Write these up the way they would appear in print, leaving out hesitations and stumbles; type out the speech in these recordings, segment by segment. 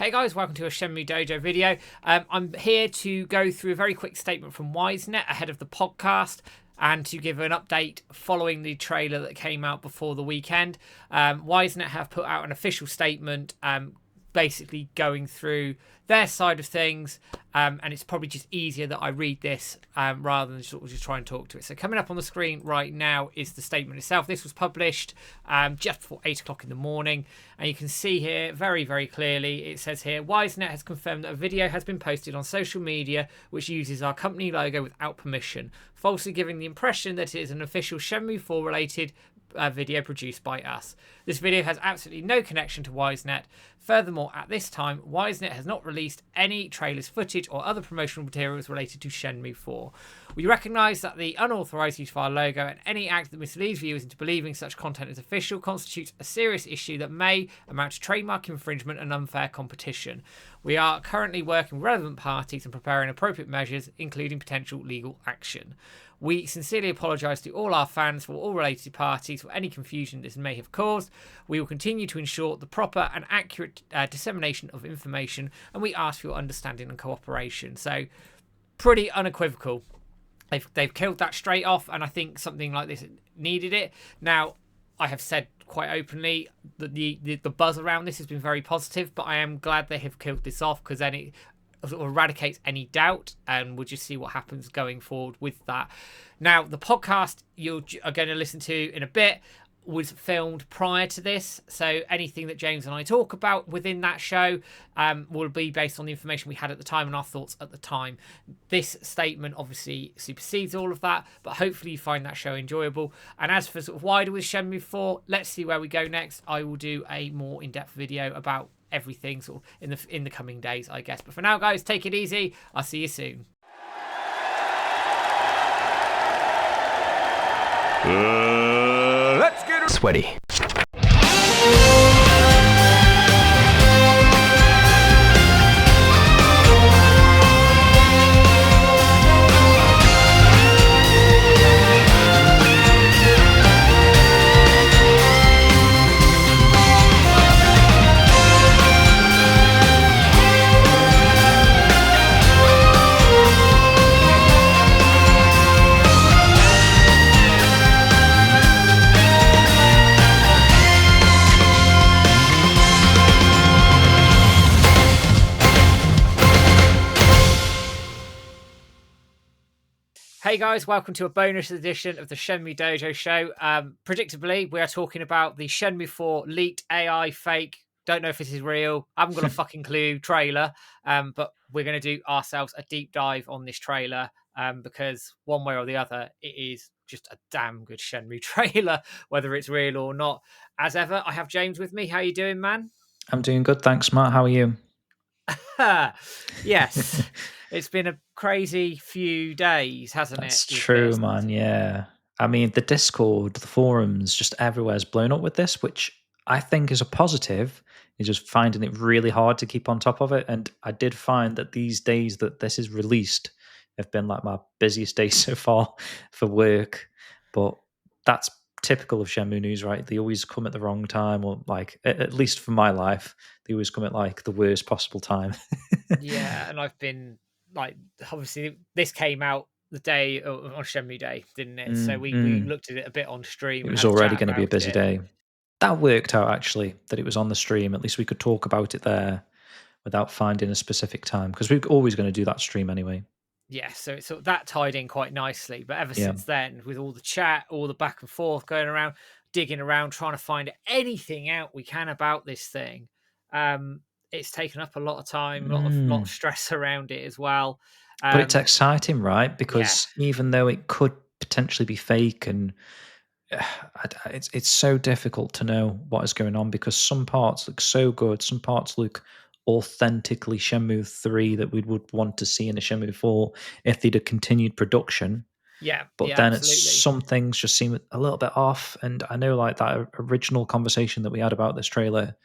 Hey guys, welcome to a Shenmue Dojo video. I'm here to go through a very quick statement from Wisenet ahead of the podcast and to give an update following the trailer that came out before the weekend. Wisenet have put out an official statement basically going through their side of things, and it's probably just easier that I read this rather than sort of just try and talk to it. So coming up on the screen right now is the statement itself. This was published just before 8 o'clock in the morning, and you can see here very, very clearly, it says here, Wisenet has confirmed that a video has been posted on social media which uses our company logo without permission, falsely giving the impression that it is an official Shenmue 4 related video produced by us. This video has absolutely no connection to Wisenet. Furthermore, at this time, Wisenet has not released any trailers, footage, or other promotional materials related to Shenmue 4. We recognise that the unauthorised use of our logo and any act that misleads viewers into believing such content is official constitutes a serious issue that may amount to trademark infringement and unfair competition. We are currently working with relevant parties and preparing appropriate measures, including potential legal action. We sincerely apologise to all our fans for all related parties for any confusion this may have caused. We will continue to ensure the proper and accurate dissemination of information, and we ask for your understanding and cooperation. So, pretty unequivocal. They've killed that straight off, and I think something like this needed it. Now, I have said quite openly that the buzz around this has been very positive, but I am glad they have killed this off, because then it sort of eradicates any doubt, and we'll just see what happens going forward with that. Now, the podcast you are going to listen to in a bit was filmed prior to this, so anything that James and I talk about within that show will be based on the information we had at the time and our thoughts at the time. This statement obviously supersedes all of that, but hopefully you find that show enjoyable. And as for sort of wider with Shenmue 4, let's see where we go next. I will do a more in-depth video about everything sort of in the coming days, I guess. But for now, guys, take it easy. I'll see you soon. Let's get sweaty. Hey guys, welcome to a bonus edition of the Shenmue Dojo show. Predictably, we are talking about the Shenmue 4 leaked AI fake, don't know if this is real, I haven't got a fucking clue, trailer. But we're going to do ourselves a deep dive on this trailer because one way or the other, it is just a damn good Shenmue trailer, whether it's real or not. As ever, I have James with me. How you doing, man? I'm doing good, thanks, Matt. How are you? Yes. It's been a crazy few days, hasn't it? That's true, man. Yeah. I mean, the Discord, the forums, just everywhere's blown up with this, which I think is a positive. You're just finding it really hard to keep on top of it. And I did find that these days that this is released have been like my busiest days so far for work. But that's typical of Shenmue news, right? They always come at the wrong time, or like, at least for my life, they always come at like the worst possible time. Yeah, and I've been like, obviously this came out the day on Shenmue Day, didn't it? So we looked at it a bit on stream. It was already going to be a busy day. That worked out, actually, that it was on the stream. At least we could talk about it there without finding a specific time, because we're always going to do that stream anyway. Yeah, so that tied in quite nicely. But ever since then, with all the chat, all the back and forth going around, digging around, trying to find anything out we can about this thing, it's taken up a lot of time, a lot of stress around it as well. But it's exciting, right? Because even though it could potentially be fake, and it's so difficult to know what is going on, because some parts look so good, some parts look authentically Shenmue 3 that we would want to see in a Shenmue 4 if they'd have continued production. But then some things just seem a little bit off. And I know, like, that original conversation that we had about this trailer,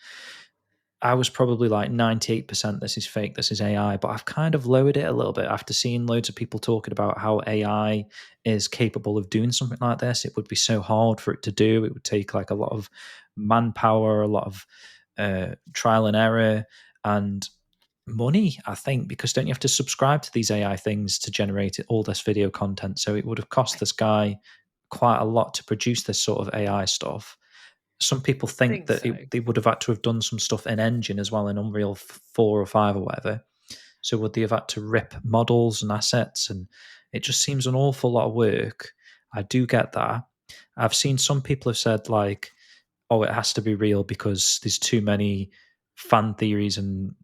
I was probably like 98% this is fake, this is AI, but I've kind of lowered it a little bit after seeing loads of people talking about how AI is capable of doing something like this. It would be so hard for it to do. It would take like a lot of manpower, a lot of trial and error. and money, I think, because don't you have to subscribe to these AI things to generate all this video content? So it would have cost this guy quite a lot to produce this sort of AI stuff. Some people think think that so. they would have had to have done some stuff in Engine as well, in Unreal 4 or 5 or whatever. So would they have had to rip models and assets? And it just seems an awful lot of work. I do get that. I've seen some people have said, like, oh, it has to be real because there's too many fan theories and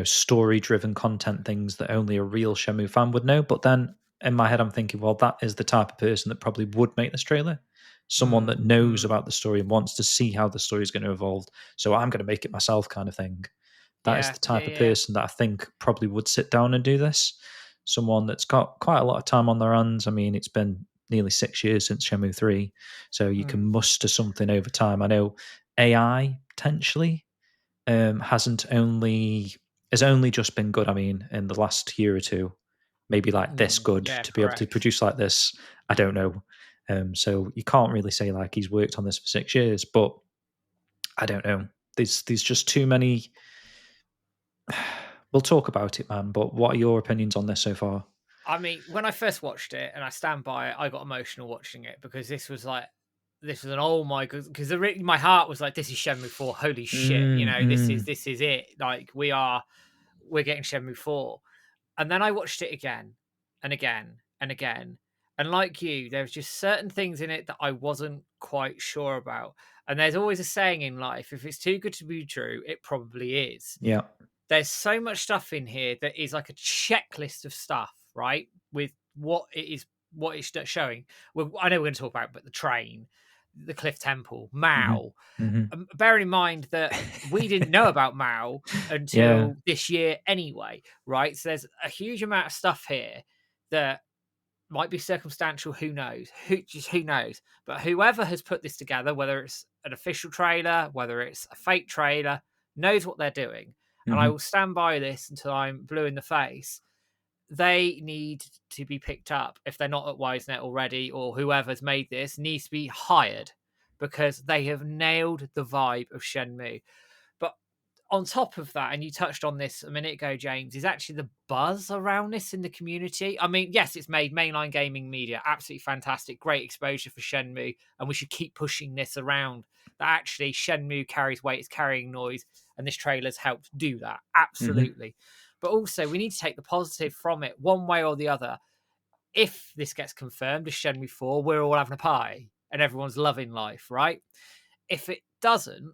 story driven content things that only a real Shenmue fan would know. But then in my head I'm thinking, well, that is the type of person that probably would make this trailer. Someone that knows about the story and wants to see how the story is going to evolve. So I'm going to make it myself, kind of thing. That is Yeah, the yeah, type of yeah. person that I think probably would sit down and do this. Someone that's got quite a lot of time on their hands. I mean, it's been nearly 6 years since Shenmue 3, so you can muster something over time. I know AI potentially has only just been good. I mean, in the last year or two, maybe like this good Yeah, to be able to correct. produce like this. I don't know. So you can't really say like he's worked on this for 6 years, but I don't know. There's just too many. We'll talk about it, man. But what are your opinions on this so far? I mean, when I first watched it, and I stand by it, I got emotional watching it because this was an oh my god, because my heart was like, this is Shenmue 4, holy shit, Mm. this is it, like we're getting Shenmue 4. And then I watched it again and again and again, and like you, there's just certain things in it that I wasn't quite sure about. And there's always a saying in life, if it's too good to be true, it probably is. Yeah. There's so much stuff in here that is like a checklist of stuff, right? With what it's showing. Well, I know we're going to talk about, but the train, the Cliff Temple, Hmm. Mao. Hmm. Bearing in mind that we didn't know about Mao Yeah. until this year anyway, right? So there's a huge amount of stuff here that might be circumstantial. Who knows? Who knows? But whoever has put this together, whether it's an official trailer, whether it's a fake trailer, knows what they're doing. And I Hmm. will stand by this until I'm blue in the face. They need to be picked up if they're not at WiseNet already, or whoever's made this needs to be hired because they have nailed the vibe of Shenmue. But on top of that, and you touched on this a minute ago, James, is actually the buzz around this in the community. I mean, yes, it's made mainline gaming media absolutely fantastic, great exposure for Shenmue, and we should keep pushing this around. That actually Shenmue carries weight, it's carrying noise, and this trailer's helped do that. Hmm. Absolutely. But also, we need to take the positive from it one way or the other. If this gets confirmed as Shenmue 4, we're all having a pie and everyone's loving life, right? If it doesn't,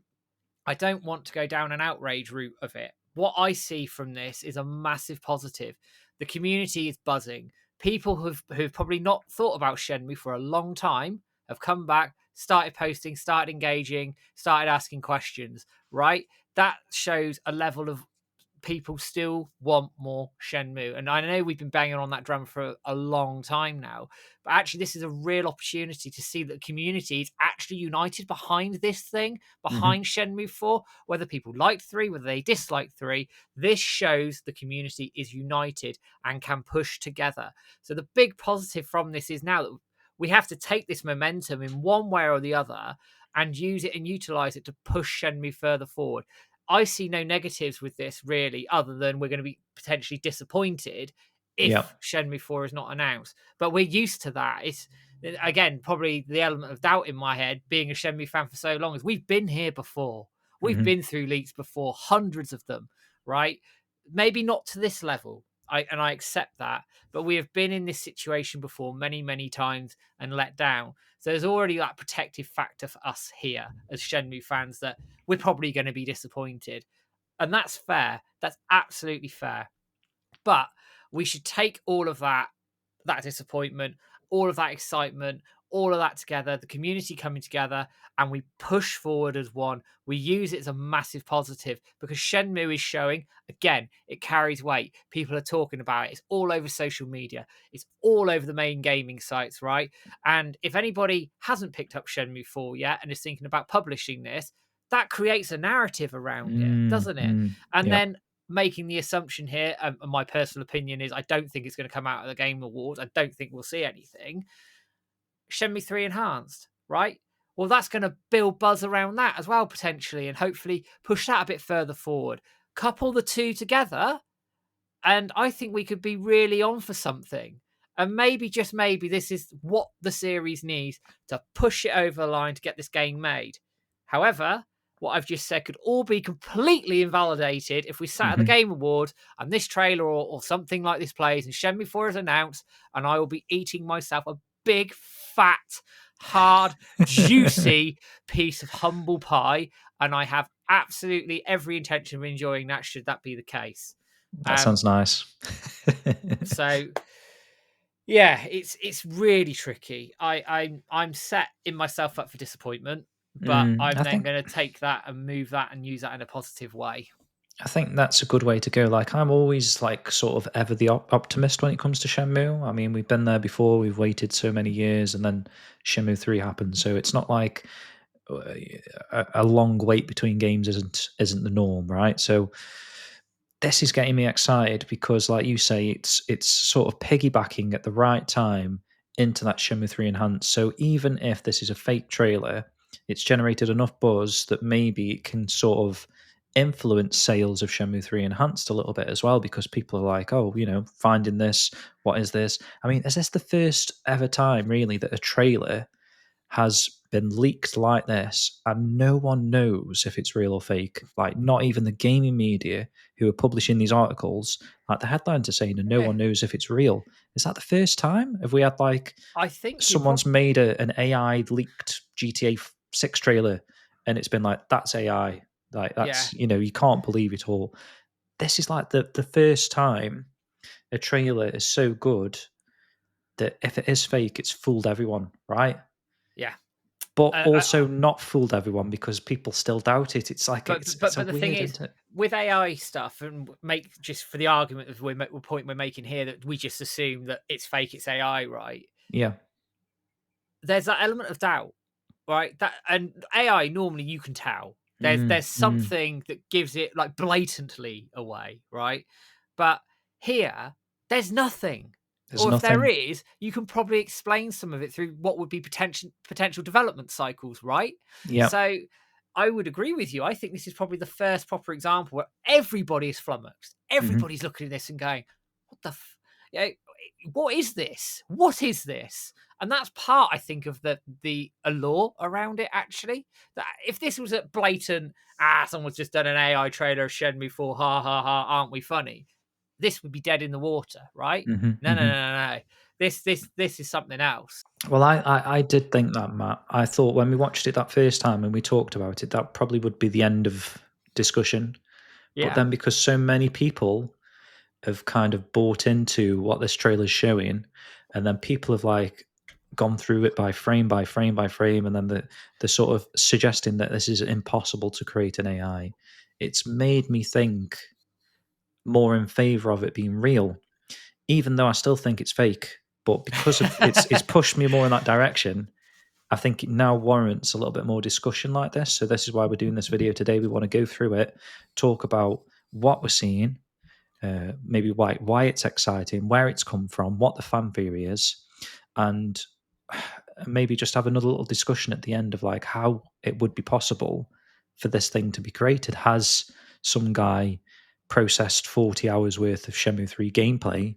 I don't want to go down an outrage route of it. What I see from this is a massive positive. The community is buzzing. People who've probably not thought about Shenmue for a long time have come back, started posting, started engaging, started asking questions, right? That shows a level of people still want more Shenmue. And I know we've been banging on that drum for a long time now, but actually, this is a real opportunity to see that the community is actually united behind this thing, Hmm. behind Shenmue 4. Whether people liked 3, whether they disliked 3, this shows the community is united and can push together. So, the big positive from this is now that we have to take this momentum in one way or the other and use it and utilize it to push Shenmue further forward. I see no negatives with this really, other than we're going to be potentially disappointed Yeah. if Shenmue 4 is not announced. But we're used to that. It's again probably the element of doubt in my head, being a Shenmue fan for so long, is we've been here before. We've Hmm. been through leaks before, hundreds of them, right? Maybe not to this level. I accept that, but we have been in this situation before many, many times and let down. So there's already that protective factor for us here as Shenmue fans that we're probably going to be disappointed. And that's fair. That's absolutely fair. But we should take all of that disappointment, all of that excitement, all of that together, the community coming together, and we push forward as one. We use it as a massive positive because Shenmue is showing, again, it carries weight. People are talking about it. It's all over social media. It's all over the main gaming sites, right? And if anybody hasn't picked up Shenmue 4 yet and is thinking about publishing this, that creates a narrative around it, doesn't it? Mm. And Yeah. then making the assumption here, and my personal opinion is I don't think it's going to come out of the Game Awards. I don't think we'll see anything. Shenmue 3 Enhanced, right? well, that's going to build buzz around that as well, potentially, and hopefully push that a bit further forward. Couple the two together, and I think we could be really on for something. And maybe, just maybe, this is what the series needs to push it over the line to get this game made. However, what I've just said could all be completely invalidated if we sat at the Game Awards and this trailer or something like this plays and Shenmue 4 is announced, and I will be eating myself a big, fat, hard, juicy piece of humble pie, and I have absolutely every intention of enjoying that should that be the case. That sounds nice. So yeah, it's really tricky. I'm set in myself up for disappointment, but I'm I then think going to take that and move that and use that in a positive way. I think that's a good way to go. Like, I'm always like sort of ever the optimist when it comes to Shenmue. I mean, we've been there before. We've waited so many years, and then Shenmue 3 happened. So it's not like a long wait between games isn't the norm, right? So this is getting me excited because, like you say, it's sort of piggybacking at the right time into that Shenmue 3 Enhanced. So even if this is a fake trailer, it's generated enough buzz that maybe it can sort of influence sales of Shenmue 3 Enhanced a little bit as well, because people are like, oh, finding this, what is this? I mean, is this the first ever time really that a trailer has been leaked like this and no one knows if it's real or fake? Like, not even the gaming media who are publishing these articles, like the headlines are saying, and no Yeah. one knows if it's real. Is that the first time? Have we had like I think someone's made an AI leaked GTA 6 trailer and it's been like, that's AI, like that's you can't believe it all. This is like the first time a trailer is so good that if it is fake, it's fooled everyone, right? yeah. But also not fooled everyone because people still doubt it. It's like But it's a the thing weird, is, isn't it? with AI stuff, and make just for the argument of the point we're making here, that we just assume that it's fake, it's AI, right? Yeah. There's that element of doubt, right? That, and AI normally you can tell there's something that gives it like blatantly away, right? But here there's nothing. There's Or if there nothing. is, you can probably explain some of it through what would be potential development cycles, right? Yeah. So I would agree with you. I think this is probably the first proper example where everybody is flummoxed. Everybody's looking at this and going, "What the? What is this? What is this?" And that's part, I think, of the allure around it. Actually, that if this was a blatant, someone's just done an AI trailer of Shenmue 4, ha ha ha, aren't we funny? This would be dead in the water, right? No. This is something else. Well, I did think that, Matt. I thought when we watched it that first time and we talked about it, that probably would be the end of discussion. But Yeah, then because so many people have kind of bought into what this trailer's showing, and then people have like gone through it by frame by frame by frame, and then the sort of suggesting that this is impossible to create an AI. It's made me think more in favor of it being real, even though I still think it's fake. But because of it's pushed me more in that direction, I think it now warrants a little bit more discussion like this. So this is why we're doing this video today. We want to go through it, talk about what we're seeing, maybe why it's exciting, where it's come from, what the fan theory is, and maybe just have another little discussion at the end of like how it would be possible for this thing to be created. Has some guy processed 40 hours worth of Shenmue 3 gameplay,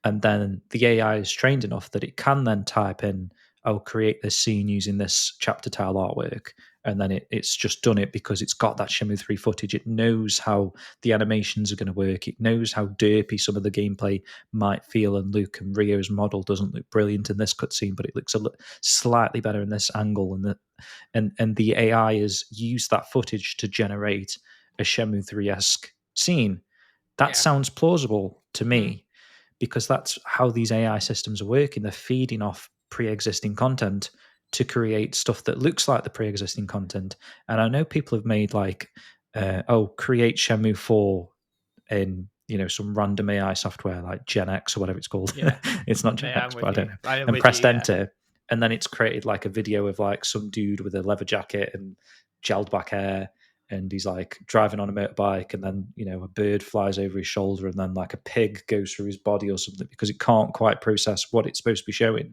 and then the AI is trained enough that it can then type in, "I'll create this scene using this chapter tile artwork," and then it's just done it because it's got that Shenmue 3 footage. It knows how the animations are going to work. It knows how derpy some of the gameplay might feel and look. And Rio's model doesn't look brilliant in this cutscene, but it looks slightly better in this angle. And the AI has used that footage to generate a Shenmue 3-esque scene. That sounds plausible to me, because that's how these AI systems are working. They're feeding off pre-existing content to create stuff that looks like the pre-existing content. And I know people have made like, create Shenmue 4 in some random AI software like Gen X or whatever it's called. Yeah, It's not Gen yeah, X, I'm but I with don't you. know. I'm And with pressed you. Yeah. enter, and then it's created like a video of like some dude with a leather jacket and gelled back hair, and he's like driving on a motorbike, and then a bird flies over his shoulder, and then like a pig goes through his body or something, because it can't quite process what it's supposed to be showing.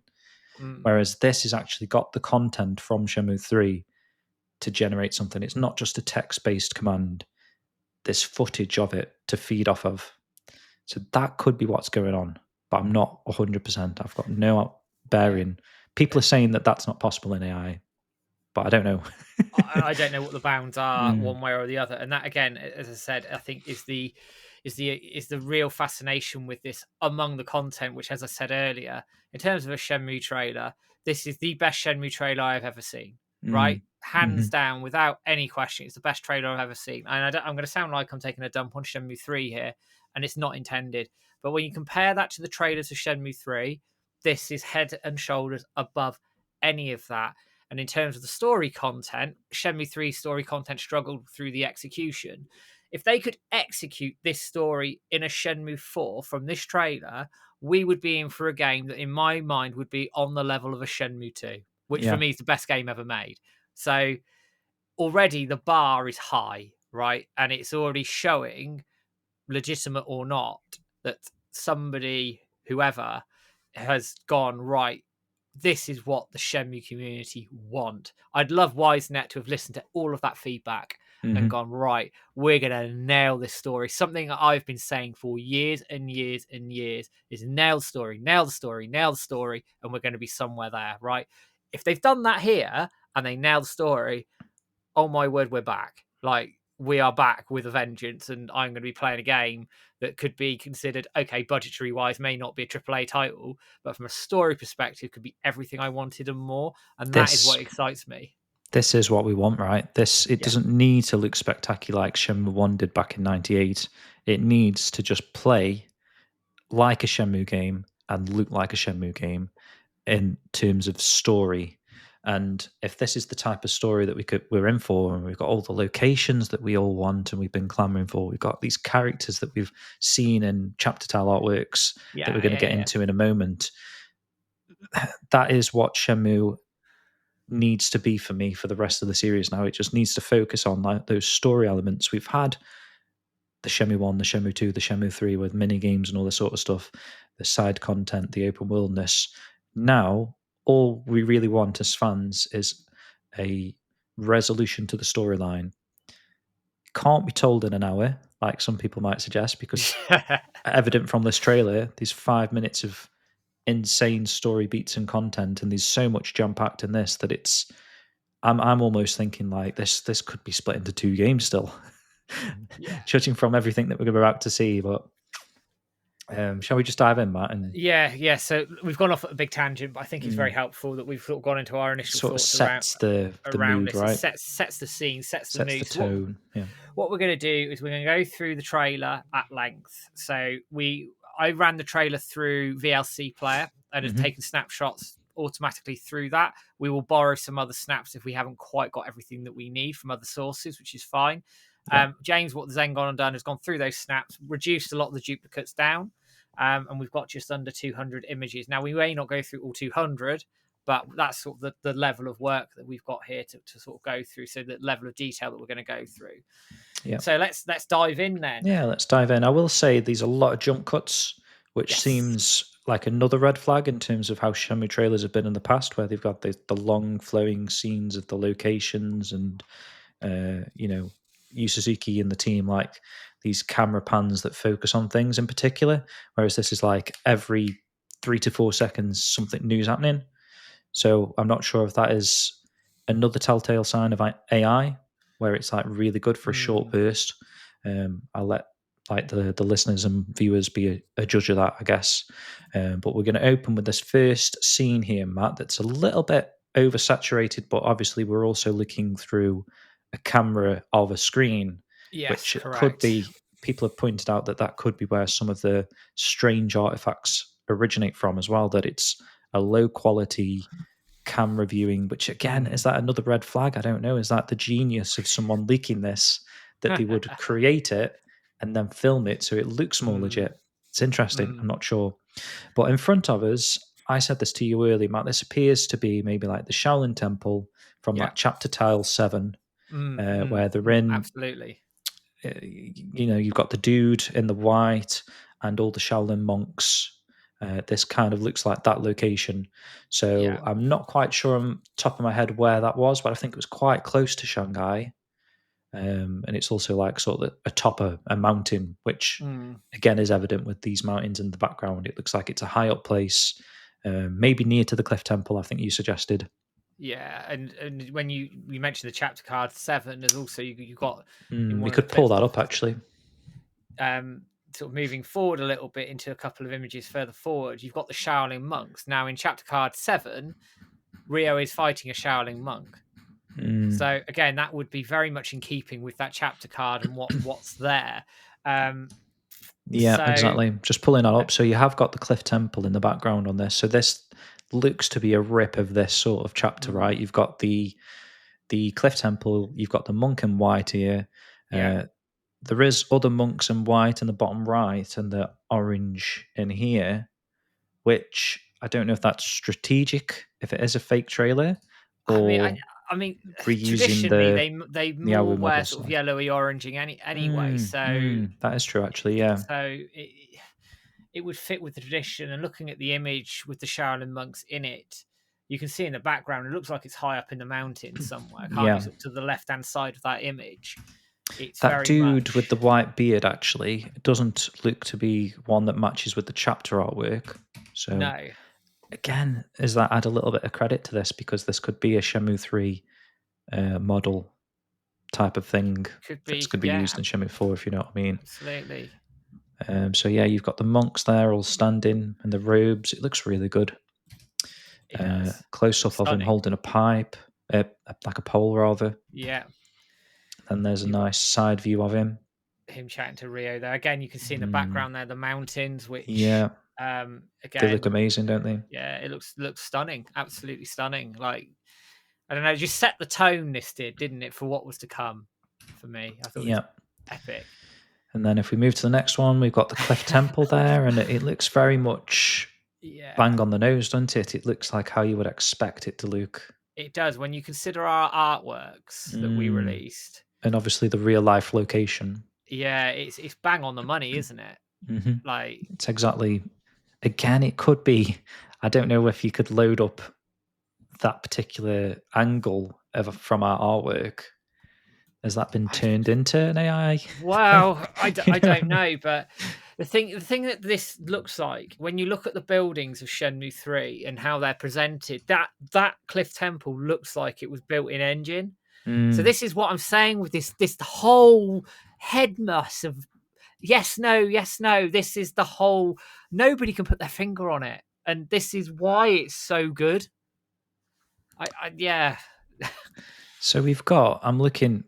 Whereas this has actually got the content from Shenmue 3 to generate something. It's not just a text-based command. There's footage of it to feed off of. So that could be what's going on, but I'm not 100%. I've got no bearing. People are saying that that's not possible in AI, but I don't know. I don't know what the bounds are Mm, one way or the other, and that again, as I said, I think is the real fascination with this among the content. Which, as I said earlier, in terms of a Shenmue trailer, this is the best Shenmue trailer I've ever seen. Right, mm, hands mhm. down, without any question, it's the best trailer I've ever seen. And I'm going to sound like I'm taking a dump on Shenmue 3 here, and it's not intended. But when you compare that to the trailers of Shenmue 3, this is head and shoulders above any of that. And in terms of the story content, Shenmue 3 story content struggled through the execution. If they could execute this story in a Shenmue 4 from this trailer, we would be in for a game that, in my mind, would be on the level of a Shenmue 2, which for Yeah. me is the best game ever made. So already the bar is high, right? And it's already showing, legitimate or not, that somebody, whoever, has gone, right, this is what the Shenmue community want. I'd love Wisenet to have listened to all of that feedback and Mhm. gone, right, we're going to nail this story. Something that I've been saying for years and years and years is nail the story, nail the story, nail the story, and we're going to be somewhere there, right? If they've done that here and they nail the story, oh my word, we're back. Like, we are back with a vengeance, and I'm going to be playing a game that could be considered, okay, budgetary wise, may not be a AAA title, but from a story perspective, could be everything I wanted and more. And that is This what excites me. this is what we want, right? It Yeah. doesn't need to look spectacular like Shenmue 1 did back in 98. It needs to just play like a Shenmue game and look like a Shenmue game in terms of story. And if this is the type of story that we're in for, and we've got all the locations that we all want and we've been clamoring for, we've got these characters that we've seen in chapter tile artworks that we're Yeah. going to Yeah. get Yeah. into in a moment. That is what Shenmue needs to be for me for the rest of the series now. It just needs to focus on like those story elements. We've had the Shenmue 1, the Shenmue 2, the Shenmue 3 with mini games and all this sort of stuff, the side content, the open worldness. Now, all we really want as fans is a resolution to the storyline. Can't be told in an hour, like some people might suggest, because evident from this trailer, these 5 minutes of insane story beats and content, and there's so much jam packed in this that it's. I'm almost thinking like this could be split into two games still, Yeah. judging from everything that we're about to see. But shall we just dive in, Matt, and Yeah. So we've gone off at a big tangent, but I think it's very mm, helpful that we've sort of gone into our initial sort of thoughts around sets the mood, this. It right? sets the scene, sets the Sets the mood. So tone. Yeah. what we're going to do is we're going to go through the trailer at length. So I ran the trailer through VLC Player and have Hmm. taken snapshots automatically through that. We will borrow some other snaps if we haven't quite got everything that we need from other sources, which is fine. Yeah. James, what the Zen gone and done, has gone through those snaps, reduced a lot of the duplicates down, and we've got just under 200 images. Now, we may not go through all 200, but that's sort of the level of work that we've got here to sort of go through. So the level of detail that we're going to go through. Yeah. So let's dive in then. Yeah, let's dive in. I will say there's a lot of jump cuts, which Yes. seems like another red flag in terms of how Shenmue trailers have been in the past, where they've got the long flowing scenes of the locations and Yu Suzuki and the team like these camera pans that focus on things in particular, whereas this is like every 3 to 4 seconds something new is happening. So I'm not sure if that is another telltale sign of AI, where it's like really good for a short Mm, burst. I'll let like the listeners and viewers be a judge of that, I guess. But we're going to open with this first scene here, Matt, that's a little bit oversaturated, but obviously we're also looking through a camera of a screen, yes, which it could correct. be. People have pointed out that that could be where some of the strange artifacts originate from as well. That it's a low quality camera viewing, which again, is Mm. that another red flag? I don't know. Is that the genius of someone leaking this, that they would create it and then film it so it looks more Mm, legit? It's interesting. I'm mm, not sure. But in front of us, I said this to you earlier, Matt. This appears to be maybe like the Shaolin Temple from yeah. like chapter tile 7, where they're in, Absolutely. you've got the dude in the white and all the Shaolin monks. this kind of looks like that location. Yeah. So I'm not quite sure on top of my head where that was, but I think it was quite close to Shanghai. And it's also like sort of atop a mountain, which Mm. again is evident with these mountains in the background. It looks like it's a high up place, maybe near to the Cliff Temple, I think you suggested. Yeah, and when you mentioned the chapter card 7, there's also you got in We one of the could pull clips, that up actually. sort of moving forward a little bit into a couple of images further forward, you've got the Shaolin monks. Now in chapter card 7, Rio is fighting a Shaolin monk. So again, that would be very much in keeping with that chapter card and what's there. Yeah, So exactly. Just pulling that up. So you have got the Cliff Temple in the background on this. So this looks to be a rip of this sort of chapter, right? You've got the Cliff Temple, you've got the monk in white here. yeah, There is other monks in white in the bottom right and the orange in here, which I don't know if that's strategic, if it is a fake trailer, I mean, or I mean, reusing traditionally they the AOE more wear model. sort of Sorry. yellowy oranging anyway. So That is true, actually. Yeah. it would fit with the tradition. And looking at the image with the Shaolin monks in it, you can see in the background, it looks like it's high up in the mountains somewhere, can't you? Yeah. Sort of to the left hand side of that image. It's That very dude with the much white beard actually doesn't look to be one that matches with the chapter artwork. So no, again, does that add a little bit of credit to this because this could be a Shenmue 3 model type of thing could that's be, going to be yeah, used in Shenmue 4, if you know what I mean. absolutely. So yeah, you've got the monks there all standing in the robes. It looks really good. It does. Close Looks up of him stunning. holding a pipe, like a pole rather. Yeah, And there's a you've got nice side view of him. him chatting to Rio there. Again, you can see in the Mm, background there the mountains, which yeah, they look again, amazing, don't they? yeah, it looks stunning, absolutely stunning. Like I don't know, just set the tone. This didn't it, for what was to come? For me, I thought it was Yeah. epic. And then if we move to the next one, we've got the Cliff Temple there, and it looks very much Yeah, bang on the nose, doesn't it? It looks like how you would expect it to look. it does. When you consider our artworks that we Mm. released, And obviously the real life location. yeah, it's bang on the money, isn't it? Hmm. Like It's exactly, again, it could be, I don't know if you could load up that particular angle from our artwork. Has that been I turned into an AI thing? Well, You I know what I don't mean? know, but the thing that this looks like when you look at the buildings of Shenmue 3 and how they're presented, that Cliff Temple looks like it was built in engine. So Mm. this is what I'm saying with this whole head mess of yes, no, yes, no. This is the whole nobody can put their finger on it, and this is why it's so good. Yeah, So I'm looking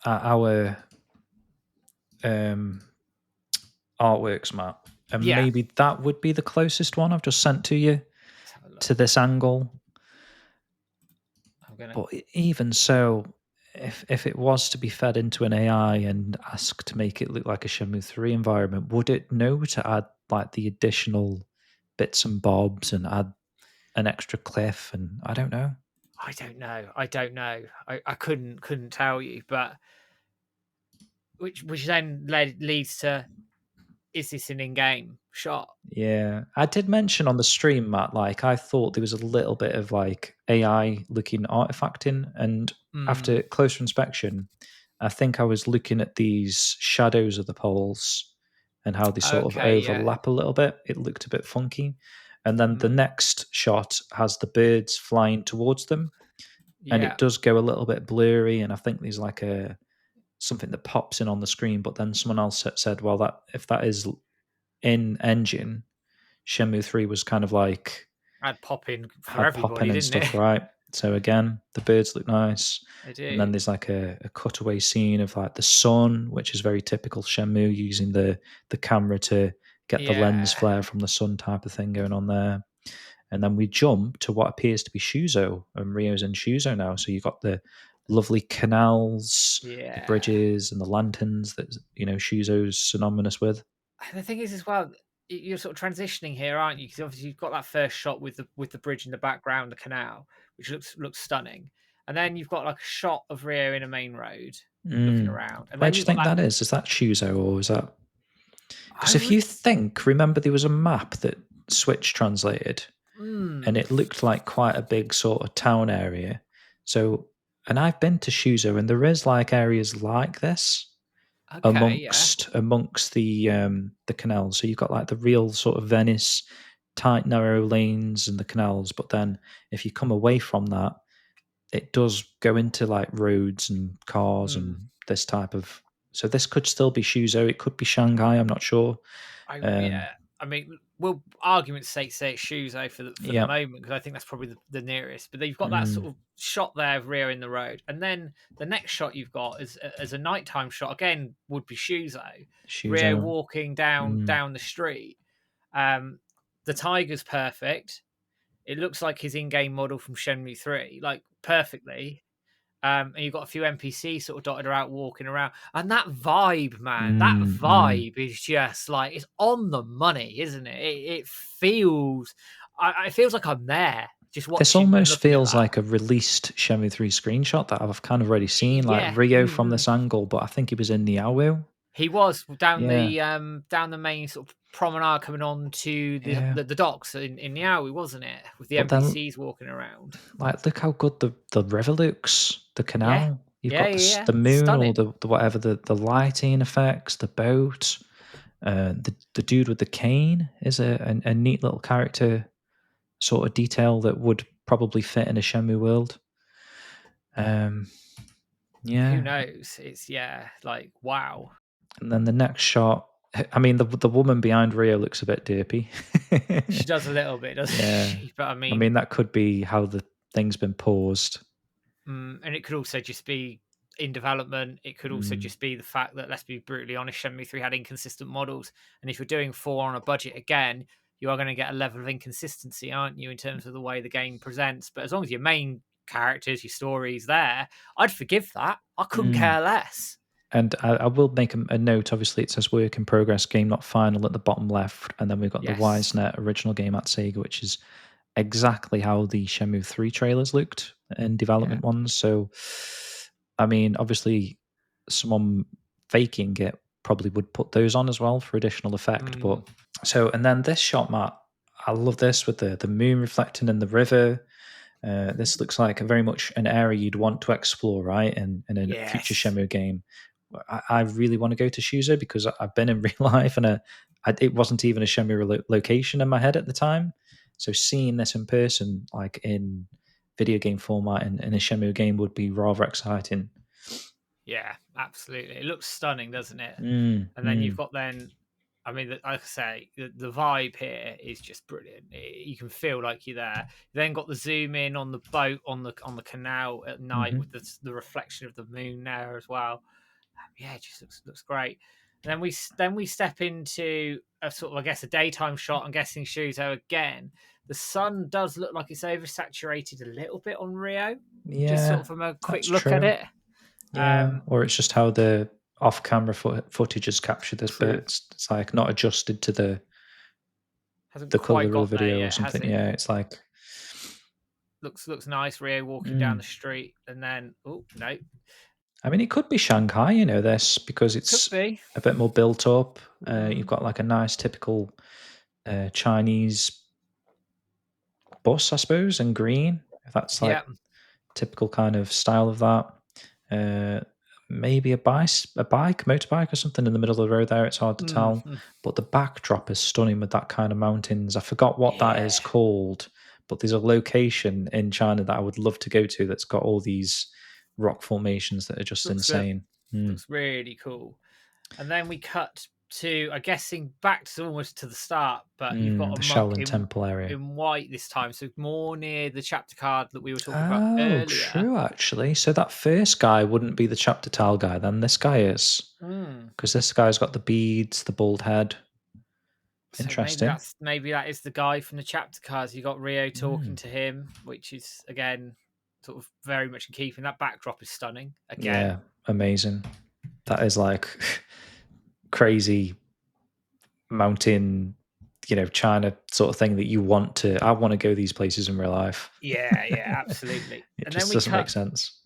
at our um, artworks map, and yeah. maybe that would be the closest one I've just sent to you Let's have a to look. this angle. I'm gonna. But even so, if it was to be fed into an AI and asked to make it look like a Shenmue 3 environment, would it know to add like the additional bits and bobs and add an extra cliff? And I don't know. I don't know. I don't know. I couldn't tell you, but which then leads to is this an in-game shot? Yeah, I did mention on the stream, Matt, like I thought there was a little bit of like AI looking artifacting, and Mm, after closer inspection, I think I was looking at these shadows of the poles and how they sort of okay, yeah, overlap a little bit. It looked a bit funky. And then the mm, next shot has the birds flying towards them, and yeah. it does go a little bit blurry. And I think there's like a something that pops in on the screen, but then someone else said, well, that if that is in engine, Shenmue 3 was kind of like I'd pop in for had pop in everybody, and didn't it? stuff, right? So again, the birds look nice. I And then do. there's like a cutaway scene of like the sun, which is very typical Shenmue, using the camera to get the lens Yeah, flare from the sun type of thing going on there. And then we jump to what appears to be Shuzo, and Rio's in Shuzo now. So you've got the lovely canals, the yeah. bridges, and the lanterns that Shuzo's synonymous with. And the thing is, as well, you're sort of transitioning here, aren't you? Because obviously you've got that first shot with the bridge in the background, the canal, which looks stunning, and then you've got like a shot of Rio in a main road looking Mm. around, and Where then do you you've got think that. that is? Is that Shuzo or is that? I Because if would you think, remember there was a map that Switch translated, and Mm. it looked like quite a big sort of town area. So, and I've been to Shuzo, and there is like areas like this Okay, yeah. amongst the canals. So you've got like the real sort of Venice, tight narrow lanes and the canals. But then if you come away from that, it does go into like roads and cars Mm. and this type of. So this could still be Shuzo. It could be Shanghai. I'm not sure. Yeah. I mean, we'll argument's sake say it's Shuzo for the Yeah. moment because I think that's probably the nearest. But you've got that Mm, sort of shot there of Rio in the road, and then the next shot you've got is as a nighttime shot again would be Shuzo, Rio Shuzo. walking down Mm, down the street. Um, the tiger's perfect. It looks like his in-game model from Shenmue 3, like perfectly. And you've got a few NPCs sort of dotted around, walking around, and that vibe, man, that mm. vibe is just like it's on the money, isn't it? It feels, it feels like I'm there, just This watching and almost looking at feels that. like a released Shenmue 3 screenshot that I've kind of already seen, like Yeah, Rio from this angle, but I think he was in Niawu. he was Yeah, down the main sort of promenade coming on to yeah. the docks in Niaoui, wasn't it? With the But then, NPCs walking around. like, look how good the river looks, the Yeah, canal. You've yeah, got yeah, yeah. the moon or Stunning. the whatever, the lighting effects, the boat. The dude with the cane is a neat little character sort of detail that would probably fit in a Shenmue world. Um, Who yeah, knows? It's like wow. and then the next shot, I mean, the woman behind Rio looks a bit derpy. She does a little bit, doesn't Yeah. she? But I I mean, mean, that could be how the thing's been paused. and it could also just be in development. It could also Mm, just be the fact that, let's be brutally honest, Shenmue 3 had inconsistent models. And if you're doing 4 on a budget again, you are going to get a level of inconsistency, aren't you, in terms of the way the game presents? But as long as your main characters, your story's there, I'd forgive that. I couldn't mm. care less. And I will make a note. Obviously, it says work in progress, game not final at the bottom left, and then we've got the Yes. WiseNet original game at Sega, which is exactly how the Shenmue 3 trailers looked in Yeah. development ones. So, I mean, obviously, someone faking it probably would put those on as well for additional effect. Mm, But so, and then this shot, Matt, I love this with the moon reflecting in the river. This looks like very much an area you'd want to explore, right? In a future yes. Shenmue game. I really want to go to Shuzo because I've been in real life and it wasn't even a Shenmue location in my head at the time. So seeing this in person, like in video game format in a Shenmue game, would be rather exciting. Yeah, absolutely. It looks stunning, doesn't it? Mm, And then you've mm, got I mean, like I say, the vibe here is just brilliant. You can feel like you're there. You then got the zoom in on the boat on the canal at night hmm with the reflection of the moon there as well. Yeah, it just looks great. And then we step into a sort of, I guess, a daytime shot. I'm guessing Shuzo again. The sun does look like it's oversaturated a little bit on Rio, just sort Yeah, of from a quick that's look at true. it. Yeah, Um, or it's just how the off-camera footage has captured this bit. True. It's like not adjusted to Hasn't the quite color of the got there video or yet, has something. it? Yeah, it's like, Looks nice. Rio walking down mm. the street, and then oh no, I mean, it could be Shanghai, this because could it's be. a bit more built up. You've Mm, got like a nice typical Chinese bus, I suppose, and green. If that's like yeah. typical kind of style of that. Uh, Maybe a bike, motorbike, or something in the middle of the road. There, it's hard to tell. Mm, But the backdrop is stunning with that kind of mountains. I forgot what that is yeah. called, but there's a location in China that I would love to go to that's got all these rock formations that are just Looks good. insane. Mm. Looks really cool. And then we cut to, I guessing back to almost to the start, but you've got a The monk Shaolin Temple area. in white this time, so more near the chapter card that we were talking about Oh, earlier. true, actually. So that first guy wouldn't be the chapter tile guy, then this guy is. Mm. Because this guy's got the beads, the bald head. So Interesting. maybe that is the guy from the chapter cards. You got Rio talking Mm. to him, which is again sort of very much in keeping. That backdrop is stunning. Yeah, Again, amazing. That is like crazy mountain, China sort of thing that I want to go these places in real life. yeah, absolutely. It And then just we doesn't make cut sense.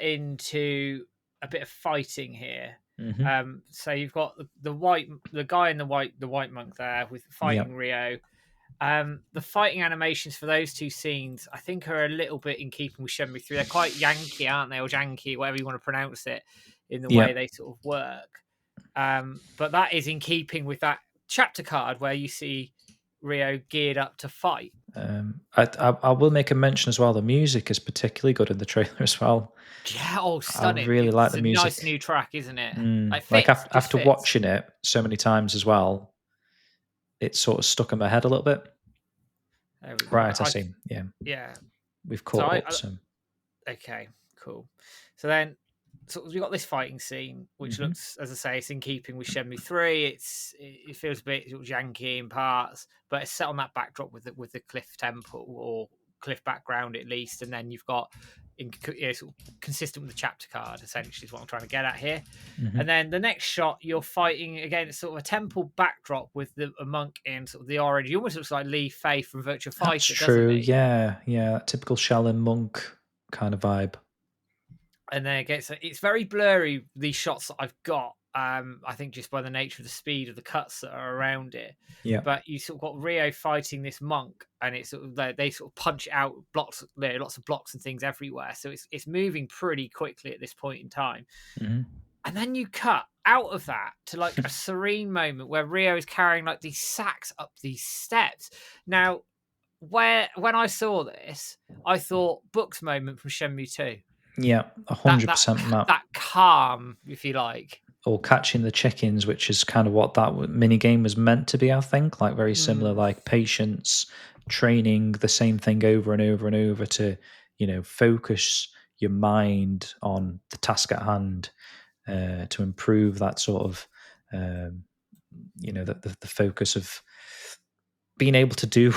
into a bit of fighting here. Hmm So you've got the guy in the white monk there with Yeah. fighting Rio. The fighting animations for those two scenes, I think, are a little bit in keeping with Shenmue 3. They're quite Yankee, aren't they? Or Janky, whatever you want to pronounce it, in the Yeah. way they sort of work. But that is in keeping with that chapter card where you see Rio geared up to fight. I will make a mention as well. The music is particularly good in the trailer as well. Yeah, oh, I stunning. really like It's the a nice music. new track, isn't it? Like, Like fits, just after fits. watching it so many times as well, it sort of stuck in my head a little bit. There we go. Right, I see. Yeah, Yeah. we've So caught up. So okay, cool. So then, so we got this fighting scene, which Mhm. looks, as I say, it's in keeping with Shenmue 3. It feels a bit sort of janky in parts, but it's set on that backdrop with the cliff temple or cliff background at least, and then you've got sort of consistent with the chapter card. Essentially, is what I'm trying to get at here. Mhm. And then the next shot, you're fighting against sort of a temple backdrop with a monk in sort of the orange. He almost looks like Lee Fay from Virtua That's Fighter, doesn't true. he? Yeah, yeah, that typical Shaolin monk kind of vibe. And then it's very blurry, these shots that I've got. I think just by the nature of the speed of the cuts that are around it. Yeah. But you sort of got Rio fighting this monk, and it's sort of they sort of punch out blocks. There are lots of blocks and things everywhere, so it's moving pretty quickly at this point in time. Mhm. And then you cut out of that to like a serene moment where Rio is carrying like these sacks up these steps. Now, when I saw this, I thought Book's moment from Shenmue 2. Yeah, that that 100% Matt. that calm, if you like. Or catching the chickens, which is kind of what that mini game was meant to be. I think, like very similar, like patience, training the same thing over and over and over to, focus your mind on the task at hand, to improve that sort of, the focus of being able to do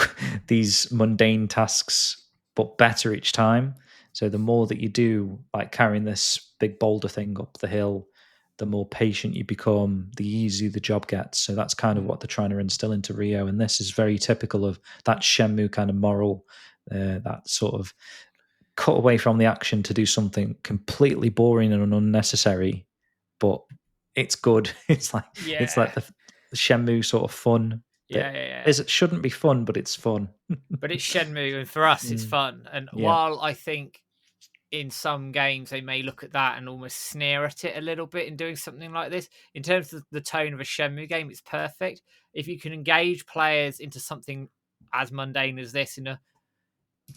these mundane tasks but better each time. So the more that you do, like carrying this big boulder thing up the hill, the more patient you become, the easier the job gets. So that's kind of what they're trying to instill into Rio, and this is very typical of that Shenmue kind of moral, that sort of cut away from the action to do something completely boring and unnecessary, but it's good. It's Yeah, like the Shenmue sort of fun yeah, that yeah, yeah. is, it shouldn't be fun, but it's fun. But it's Shenmue, and for us, it's Mm, fun. And yeah. while I think in some games they may look at that and almost sneer at it a little bit in doing something like this, in terms of the tone of a Shenmue game, it's perfect. If you can engage players into something as mundane as this in a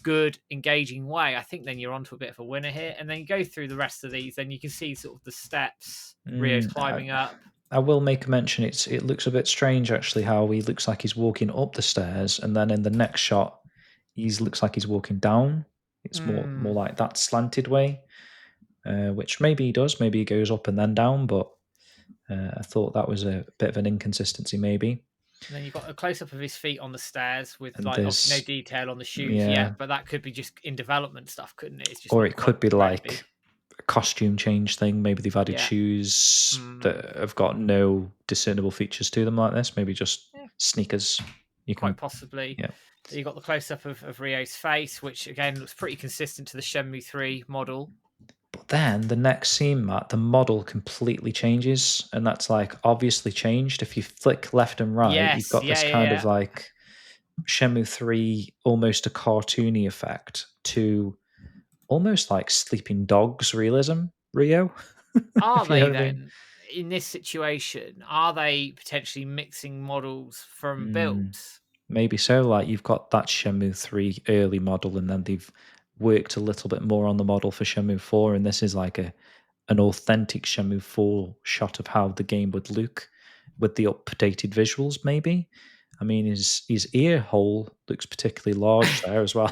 good, engaging way, I think then you're onto a bit of a winner here. And then you go through the rest of these, then you can see sort of the steps Rio's climbing up. I will make a mention. It looks a bit strange actually how he looks like he's walking up the stairs, and then in the next shot, he looks like he's walking down. It's more like that slanted way, which maybe he does. Maybe he goes up and then down, but I thought that was a bit of an inconsistency maybe. And then you've got a close up of his feet on the stairs with And like obviously no there's detail on the shoes yeah, yet, but that could be just in development stuff, couldn't it? It's just or not it could quite be ready. like a costume change thing. Maybe they've added Yeah. shoes that have got no discernible features to them like this. Maybe just Yeah, sneakers. You quite can, possibly. yeah. You got the close up of Rio's face, which again looks pretty consistent to the Shenmue 3 model. But then the next scene, Matt, the model completely changes, and that's like obviously changed. If you flick left and right, you've Yes, got yeah, this yeah, kind of yeah. like Shenmue 3, almost a cartoony effect to almost like Sleeping Dogs realism, Rio. Are If you know they what I mean. then in this situation? Are they potentially mixing models from Mm, builds? maybe so. Like you've got that Shenmue 3 early model, and then they've worked a little bit more on the model for Shenmue 4, and this is like an authentic Shenmue 4 shot of how the game would look with the updated visuals, maybe. I mean, his ear hole looks particularly large there as well.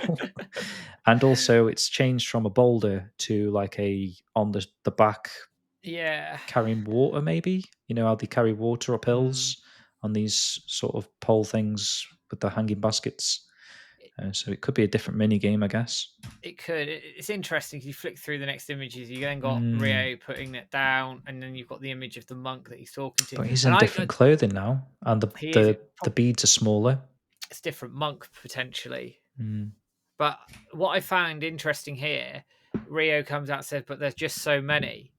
And also it's changed from a boulder to like a on the back Yeah. carrying water, maybe. You know how they carry water up hills on these sort of pole things with the hanging baskets. So it could be a different mini game, I guess. It could. It's interesting. You flick through the next images. You then got Mm. Rio putting it down, and then you've got the image of the monk that he's talking to. But he's And in different clothing now, and he is the beads are smaller. it's different monk potentially. Mm. But what I found interesting here, Rio comes out and says, "But there's just so many."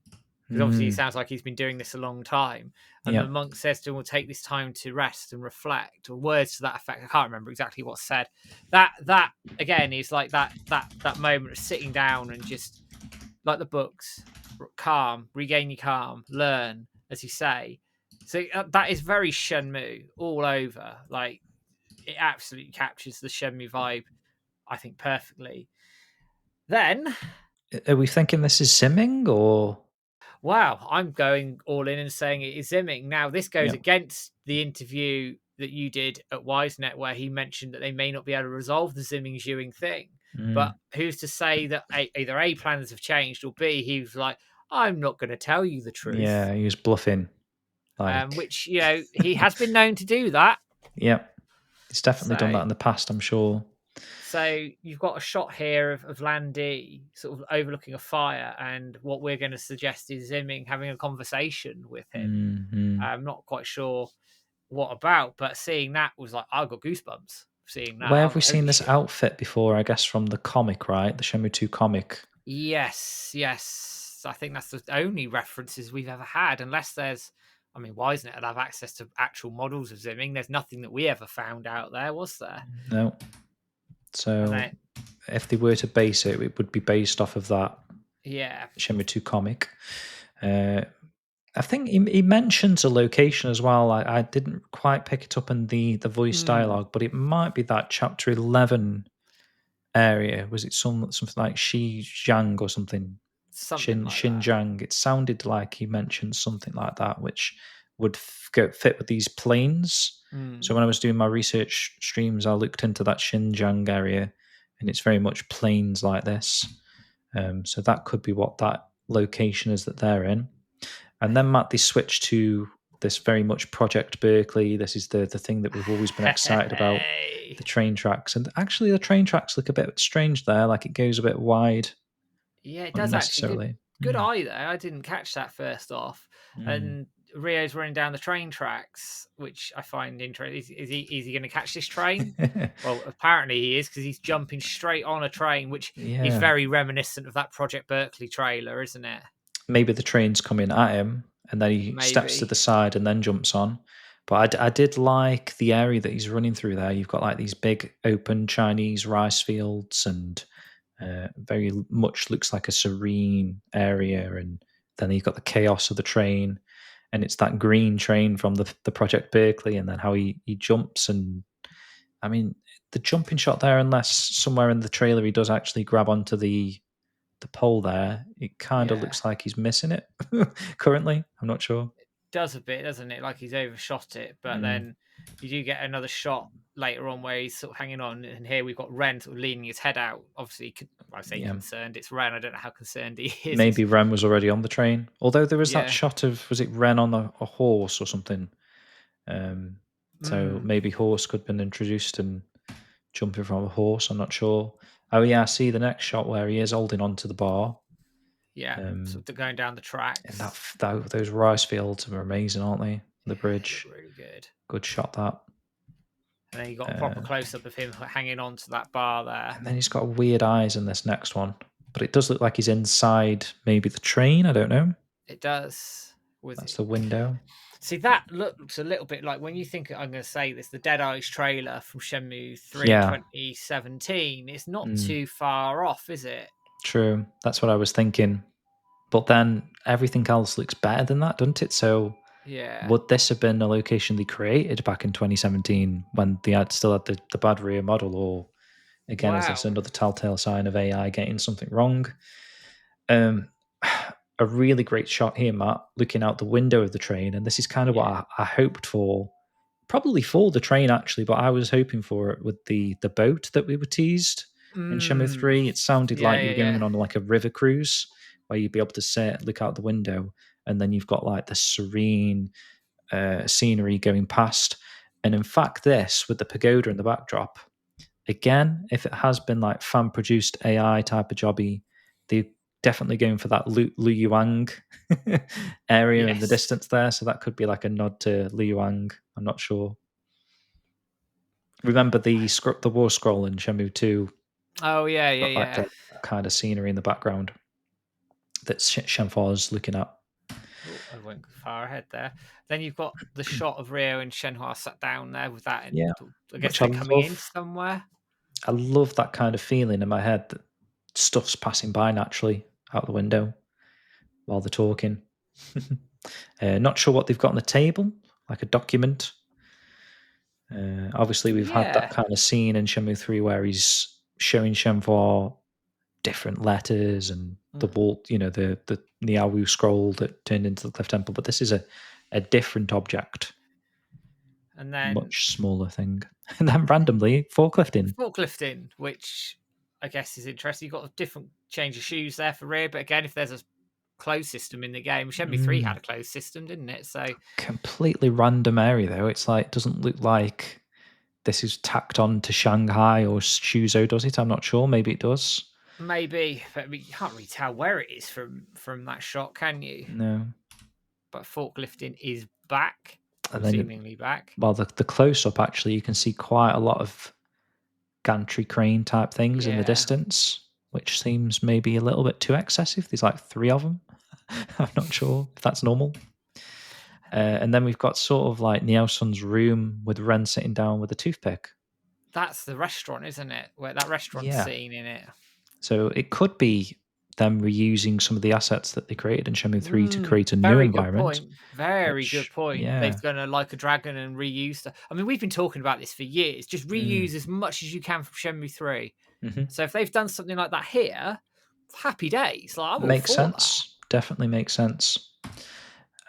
because obviously it Mm. sounds like he's been doing this a long time. And the Yeah. monk says to him, "We'll take this time to rest and reflect," or words to that effect. I can't remember exactly what's said. That again is like that moment of sitting down and just like the books, calm, regain your calm, learn, as you say. So that is very Shenmue all over. Like it absolutely captures the Shenmue vibe, I think, perfectly. Then, Are we thinking this is simming or? wow, I'm going all in and saying it is Zimming. Now, this goes Yeah. against the interview that you did at WiseNet, where he mentioned that they may not be able to resolve the Zimming Zhuing thing. But Mm. who's to say that either A, plans have changed, or B, he was like, I'm not going to tell you the truth. Yeah, he was bluffing. Like, Which, he has been known to do that. yeah, he's definitely done that So in the past, I'm sure. So you've got a shot here of Landy sort of overlooking a fire, and what we're going to suggest is Zimming having a conversation with him. Mm-hmm. I'm not quite sure what about, but seeing that was like I got goosebumps. Seeing that, Where I have was we like, seen holy this shit! outfit before? I guess from the comic, right? The Shenmue 2 comic. Yes, yes. I think that's the only references we've ever had, unless there's. I mean, WiseNet would have access to actual models of Zimming. There's nothing that we ever found out there, was there? No. And So then, if they were to base it, it would be based off of that yeah. Shenmue 2 comic. I think he mentions a location as well. I didn't quite pick it up in the voice Mm, dialogue, but it might be that chapter 11 area. Was it something like Xizang or something? something like that. Xinjiang. It sounded like he mentioned something like that, which would fit with these planes. So Mm. when I was doing my research streams, I looked into that Xinjiang area, and it's very much plains like this. So that could be what that location is that they're in. And then Matt, they switched to this very much Project Berkeley. This is the thing that we've always been excited about, Hey. the train tracks. And actually, the train tracks look a bit strange there, like it goes a bit wide Yeah, it does actually. Good unnecessarily. good eye there. I didn't catch that first off. Mm. And Rio's running down the train tracks, which I find interesting. Is he going to catch this train? Well, apparently he is, because he's jumping straight on a train, which is Yeah, very reminiscent of that Project Berkeley trailer, isn't it? maybe the train's coming at him, and then he steps to Maybe. the side and then jumps on. But I did like the area that he's running through there. You've got like these big open Chinese rice fields, and very much looks like a serene area. And then you've got the chaos of the train, and it's that green train from the Project Berkeley, and then how he jumps. And I mean, the jumping shot there, unless somewhere in the trailer he does actually grab onto the pole there, it kind of Yeah. looks like he's missing it currently. I'm not sure. Does a bit, doesn't it? Like he's overshot it, but Mm, then you do get another shot later on where he's sort of hanging on, and here we've got Ren sort of leaning his head out. Obviously, I say yeah. concerned. It's Ren. I don't know how concerned he is. He's Maybe Ren was already on the train. Although there was that yeah. shot of, was it Ren on a horse or something? Um, so Mm, maybe horse could have been introduced and jumping from a horse. I'm not sure. Oh yeah, I see the next shot where he is holding onto the bar. yeah. Um, Sort of going down the and that, tracks. that those rice fields are amazing, aren't they? The Yeah, they look bridge, really good. good shot that. And then you got a proper Uh, close up of him hanging on to that bar there. And then he's got weird eyes in this next one. But it does look like he's inside maybe the train. I don't know. It does. With That's it. the window. See, that looks a little bit like when you think I'm going to say this, the Dead Eyes trailer from Shenmue 3 Yeah. 2017. It's not Mm, too far off, is it? true. That's what I was thinking. But then everything else looks better than that, doesn't it? So Yeah. would this have been a location they created back in 2017 when they still had the bad rear model? Or again, is this Wow. another telltale sign of AI getting something wrong? Um, a really great shot here, Matt, looking out the window of the train. And this is kind of what Yeah. I hoped for, probably for the train actually, but I was hoping for it with the boat that we were teased in Shenmue Mm. 3. It sounded Yeah, like you yeah, were going yeah. on like a river cruise where you'd be able to sit, look out the window, and then you've got like the serene scenery going past. And in fact, this with the pagoda in the backdrop, again, if it has been like fan produced AI type of jobby, they're definitely going for that Lu Yuang area in the Yes. distance there. So that could be like a nod to Lu Yuang. I'm not sure. Remember the war scroll in Shenmue 2 Oh, yeah, yeah, got like yeah. that kind of scenery in the background that Shenfo's looking at. I went far ahead there. Then you've got the shot of Rio and Shenhua sat down there with that, and Yeah, I guess which I they're coming in love. somewhere. I love that kind of feeling in my head that stuff's passing by naturally out the window while they're talking. Not sure what they've got on the table, like a document. Obviously, we've had that Yeah. kind of scene in Shenmue 3 where he's showing Shenhua different letters and the wall, the Niawu scroll that turned into the Cliff Temple. But this is a different object, And then much smaller thing. And then randomly, forklifting. forklifting, which I guess is interesting. You've got a different change of shoes there for Rio, but again, if there's a closed system in the game, Shenmue 3 had a closed system, didn't it? So Completely random area though. It's like doesn't look like this is tacked on to Shanghai or Suzhou, does it? I'm not sure. Maybe it does. maybe, but I mean, you can't really tell where it is from that shot, can you? No. But forklifting is back, or And then, seemingly back. well, the close up actually, you can see quite a lot of gantry crane type things in the Yeah. distance, which seems maybe a little bit too excessive. There's like 3 of them. I'm not sure if that's normal. And then we've got sort of like Nielsen's room with Ren sitting down with a toothpick. That's the restaurant, isn't it? Where that restaurant Yeah. scene in it. So it could be them reusing some of the assets that they created in Shenmue 3 to create a new Very good environment. point. Very good Which, point. They're yeah. gonna like a dragon and reuse stuff. I mean, we've been talking about this for years. Just reuse as much as you can from Shenmue 3. Mm-hmm. So if they've done something like that here, happy days. Like I'm all Makes for that. sense. Definitely makes sense.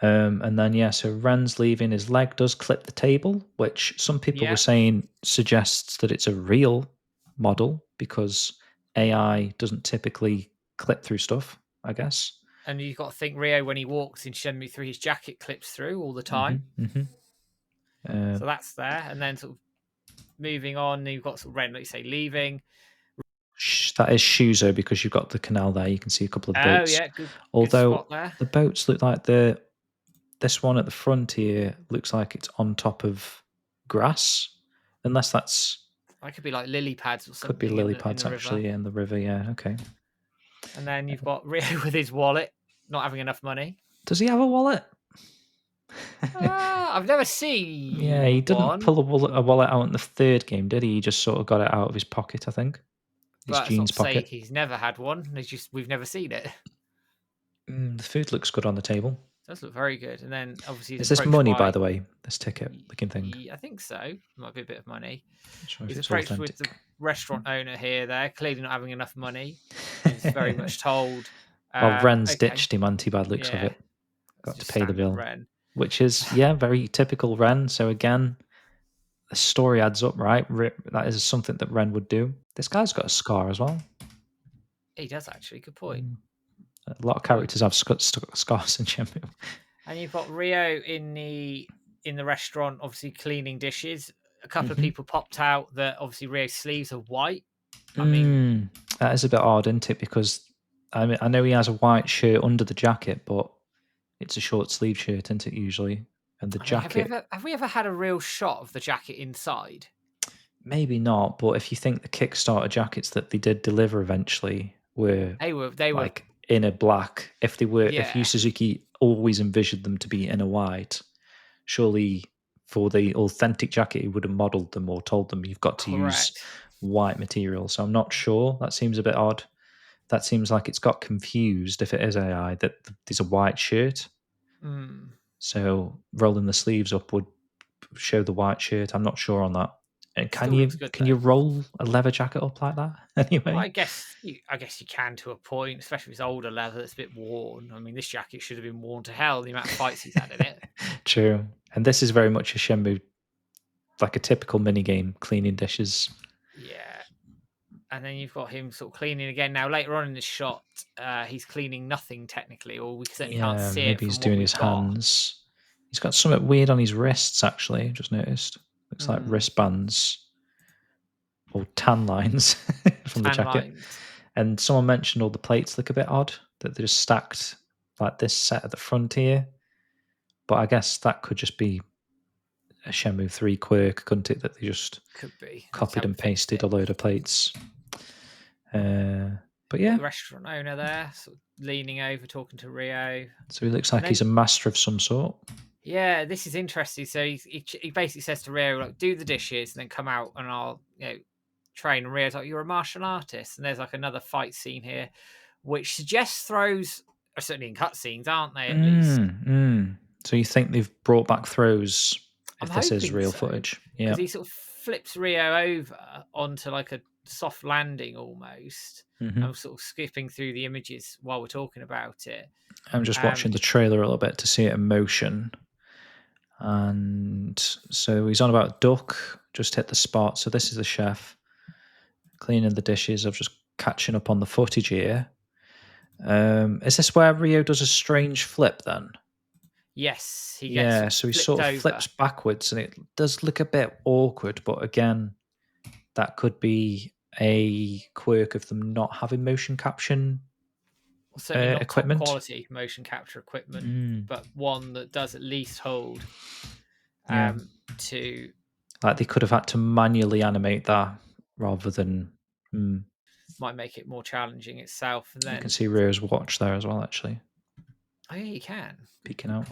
And then, yeah, so Ren's leaving. His leg does clip the table, which some people were Yeah. saying suggests that it's a real model because AI doesn't typically clip through stuff, I guess. And you've got to think Rio when he walks in Shenmue 3, his jacket clips through all the time. So that's there. And then sort of moving on, you've got sort of Ren, like you say, leaving. That is Shuzo because you've got the canal there. You can see a couple of Oh boats. yeah, good spot Although there. the boats look like this one at the front here looks like it's on top of grass, unless that's That could be like lily pads or could be something lily in pads the river. actually in the river. Yeah, okay. And then you've got Rio with his wallet, not having enough money. Does he have a wallet? I've never Yeah, seen he didn't one, pull a wallet out in the third game, did he? He just sort of got it out of his pocket, I think. His but it's not jeans to say pocket. he's never had one. It's just we've never seen it. The food looks good on the table. It does look very good. And then obviously he's Is this approached money, by by. the way? This ticket looking thing. I think so. Might be a bit of money. Not sure if He's it's approached with the authentic. restaurant owner here. They're clearly not having enough money. He's very much told. Well, Ren's Okay, ditched him, by the looks of yeah, it. that's Got to just pay the standard bill. Ren. Which is, yeah, very typical Ren. So again, the story adds up, right? That is something that Ren would do. This guy's got a scar as well. He does actually. Good point. A lot of characters have scars in Shenmue. And you've got Rio in the restaurant, obviously cleaning dishes. A couple of people popped out that obviously Rio's sleeves are white. I mean, that is a bit odd, isn't it? Because I know he has a white shirt under the jacket, but it's a short sleeve shirt, isn't it? Usually, and the jacket. have we ever had a real shot of the jacket inside? Maybe not, but if you think the Kickstarter jackets that they did deliver eventually were They were like inner black, if Yu yeah, Suzuki always envisioned them to be inner white, surely for the authentic jacket he would have modelled them or told them you've got to use correct. white material. So I'm not sure. That seems a bit odd. That seems like it's got confused if it is AI that there's a white shirt. So rolling the sleeves up would show the white shirt. I'm not sure on that. And Still looks good can though. you roll a leather jacket up like that Well, anyway? I guess you can to a point, especially if it's older leather that's a bit worn. I mean, this jacket should have been worn to hell. The amount of fights he's had in it. True. And this is very much a Shenmue, like a typical mini game, cleaning dishes. Yeah. And then you've got him sort of cleaning again. Now, later on in this shot, he's cleaning nothing technically, or we certainly can't Yeah, see it maybe he's from what doing we've his got. hands. He's got something weird on his wrists, actually. I just noticed. Looks like wristbands or tan lines from the Tan jacket. lines. And someone mentioned all the plates look a bit odd, that they're just stacked like this set at the front here. But I guess that could just be a Shenmue 3 quirk, couldn't it? That they just Could be. copied and pasted a load of plates. But yeah, the restaurant owner there, sort of leaning over, talking to Rio. so he looks And like he's then, a master of some sort. yeah, this is interesting. So he basically says to Rio, like, do the dishes and then come out and I'll, train. And Rio's like, you're a martial artist. And there's like another fight scene here, which suggests throws are certainly in cutscenes, aren't they, at least? So you think they've brought back throws I'm if this is hoping real so, footage? because Yeah. he sort of flips Rio over onto like a soft landing almost. hmm I'm sort of skipping through the images while we're talking about it. I'm just watching the trailer a little bit to see it in motion. And so he's on about duck, just hit the spot. So this is the chef cleaning the dishes. I'm just catching up on the footage here. Is this where Rio does a strange flip then? Yes, he gets Yeah, sort of so he flipped sort of over. flips backwards and it does look a bit awkward, but again, that could be a quirk of them not having motion caption Certainly not top equipment. quality motion capture equipment, Mm, but one that does at least hold yeah, to like they could have had to manually animate that rather than. might make it more challenging itself. And You can then, see Rio's watch there as well, actually, oh yeah, you can. peeking out.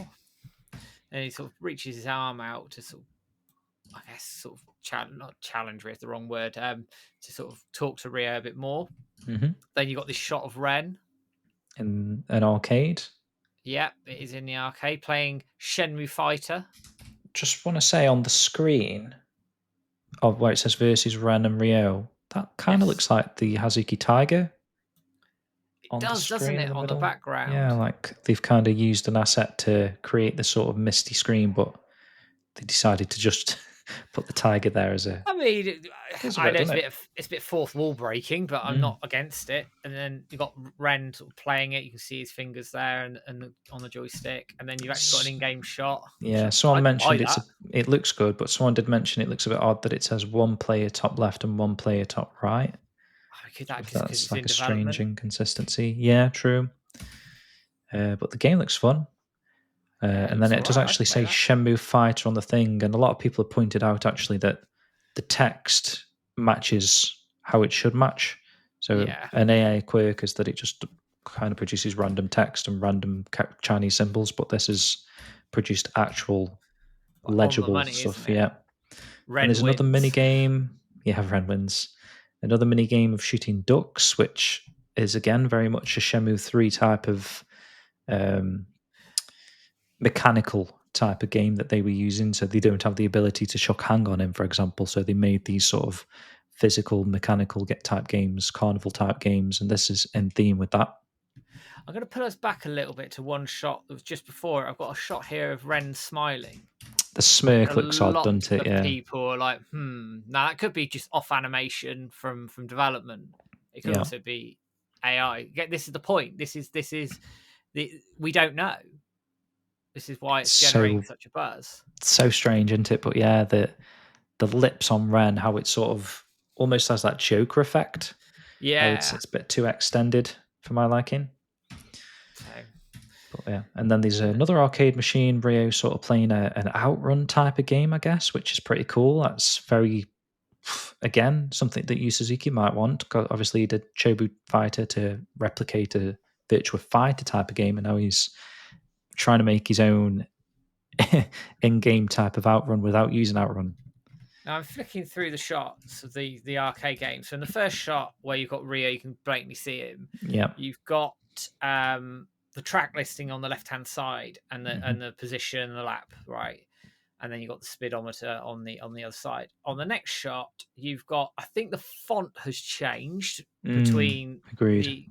And he sort of reaches his arm out to sort of, I guess, sort of not challenge Rio is the wrong word, to sort of talk to Rio a bit more. Mm-hmm. Then you got this shot of Ren. In an arcade. Yep, it is in the arcade playing Shenmue Fighter. Just want to say on the screen of where it says versus Ren and Rio, that kind of Yes, looks like the Hazuki Tiger it on the does, doesn't screen in it, the on the middle. background? Yeah, like they've kind of used an asset to create this sort of misty screen, but they decided to just put the tiger there as a. I mean, Does a I bit, know doesn't it? it's a bit fourth wall breaking, but I'm not against it. And then you got Ren sort of playing it. You can see his fingers there and on the joystick. And then you've actually got an in-game shot. Which Yeah, someone I can buy mentioned that. it looks good, but someone did mention it looks a bit odd that it says one player top left and one player top right. Could that If just because that's it's like in a strange development? inconsistency. Yeah, true. But the game looks fun. Yeah, it And looks then all it does right. I actually can play say that. Shenmue Fighter on the thing, and a lot of people have pointed out actually that the text matches how it should match. So Yeah, an AI quirk is that it just kind of produces random text and random Chinese symbols, but this is produced actual like on the legible money, isn't stuff. it? Yeah, and Ren there's another mini wins. game. Yeah, Ren wins. Another mini game of shooting ducks, which is again very much a Shenmue 3 type of um, mechanical type of game that they were using. So they don't have the ability to chuck hang on him, for example. So they made these sort of physical, mechanical get type games, carnival type games, and this is in theme with that. I'm going to pull us back a little bit to one shot that was just before. I've got a shot here of Ren smiling. The I think smirk a looks odd, lot doesn't it? of Yeah. people are like, Now that could be just off animation from development. It could Yeah. also be AI. This is the point. We don't know. This is why it's generating such a buzz. So strange, isn't it? But yeah, the lips on Ren, how it sort of almost has that Joker effect. How it's Yeah. a bit too extended for my liking. So, But yeah, and then there's another arcade machine, Rio sort of playing an outrun type of game, I guess, which is pretty cool. That's very, again, something that Yu Suzuki might want. 'Cause obviously, he did Chobu Fighter to replicate a Virtua Fighter type of game, and now he's trying to make his own in-game type of outrun without using outrun. now I'm flicking through the shots of the arcade game. So in the first shot where you've got Rio, you can blatantly see him. Yeah, You've got the track listing on the left hand side and the position and the lap, right? And then you've got the speedometer on the other side. On the next shot, you've got, I think the font has changed between agreed.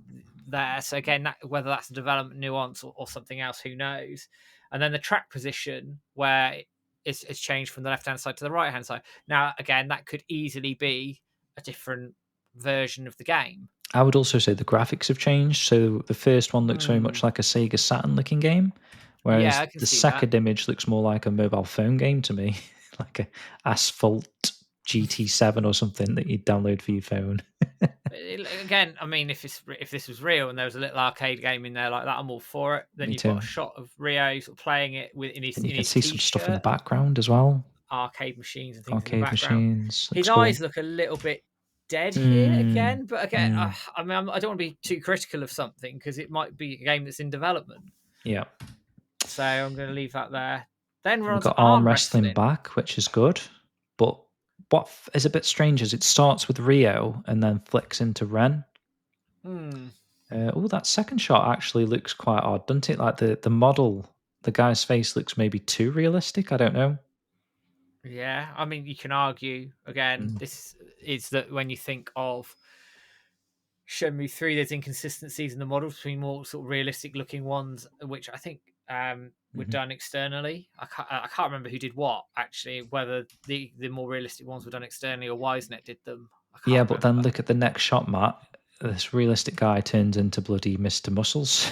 there. So again, whether that's a development nuance or something else, who knows? And then the track position where it's changed from the left hand side to the right hand side. Now, again, that could easily be a different version of the game. I would also say the graphics have changed. So the first one looks very much like a Sega Saturn looking game, Yeah, whereas I can the see that. second image looks more like a mobile phone game to me, like a Asphalt GT7 or something that you'd download for your phone. Again, I mean, if this was real and there was a little arcade game in there like that, I'm all for it. Then Me you've too. got a shot of Rio sort of playing it in And you can his see some stuff in the t-shirt, background as well. arcade machines and things in the Arcade background. machines. His Looks eyes cool. look a little bit dead here Mm, again. But again, mm, I mean, I don't want to be too critical of something because it might be a game that's in development. yeah. So I'm going to leave that there. Then we're We've on to got arm arm wrestling wrestling. back, which is good. But what is a bit strange is it starts with Rio and then flicks into Ren. Hmm. Oh, that second shot actually looks quite odd, doesn't it? Like the model, the guy's face looks maybe too realistic. I don't know. Yeah, I mean, you can argue again. Mm, This is that when you think of Shenmue 3, there's inconsistencies in the models between more sort of realistic looking ones, which I think were mhm. done externally. I can't remember who did what actually, whether the more realistic ones were done externally or WiseNet did them. I Yeah, can't but then remember. look at the next shot, Matt. This realistic guy turns into bloody Mr. Muscles.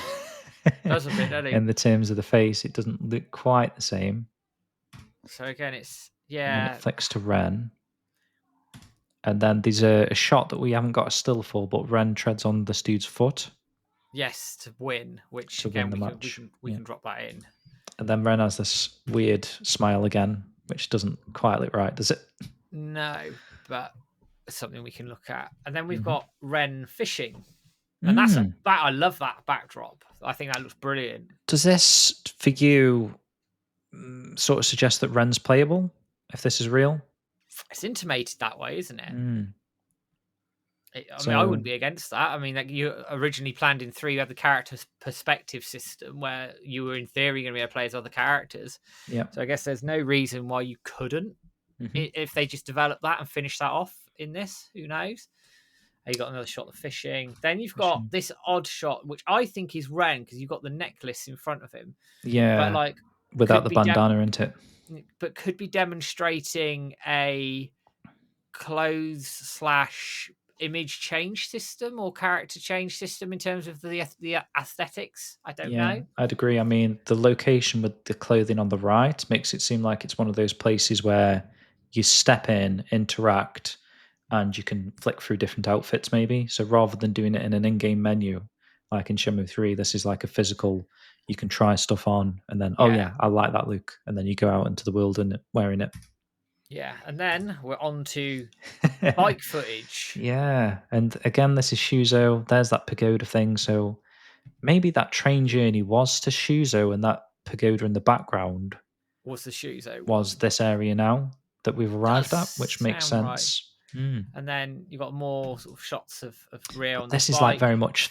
Does a bit, doesn't he? In the terms of the face, it doesn't look quite the same. So again, it's And then it yeah, flicks to Ren. And then there's a shot that we haven't got a still for, but Ren treads on this dude's foot yes, to win. Which to win again, the we can we match. can we Yeah. can drop that in. And then Ren has this weird smile again, which doesn't quite look right, does it? No, but it's something we can look at. And then we've Mhm. got Ren fishing, and Mm. that I love that backdrop. I think that looks brilliant. Does this, for you, sort of suggest that Ren's playable, if this is real? It's intimated that way, isn't it? Mm. I mean, I So, wouldn't be against that. I mean, like you originally planned in 3, you had the character's perspective system where you were in theory going to be able to play as other characters. yeah. So I guess there's no reason why you couldn't Hmm. if they just develop that and finish that off in this. Who knows? You got another shot of fishing. Then you've got Fishing. this odd shot, which I think is Ren because you've got the necklace in front of him, but Yeah, like without could the be bandana, isn't it? could be demonstrating a clothes slash image change system or character change system in terms of the aesthetics. I don't Yeah, know. I'd agree. I mean, the location with the clothing on the right makes it seem like it's one of those places where you step in, interact, and you can flick through different outfits, maybe. So rather than doing it in an in game menu, like in Shenmue 3, this is like a physical, you can try stuff on, and then, oh Yeah, yeah, I like that look. And then you go out into the world and wearing it. yeah. And then we're on to bike footage. Yeah. And again, this is Shuzo. There's that pagoda thing. So maybe that train journey was to Shuzo and that pagoda in the background Was the Shuzo was one? this area now that we've Does arrived at, which makes sound right. sense. Mm. And then you got more sort of shots of Rio But on the this is like bike. very much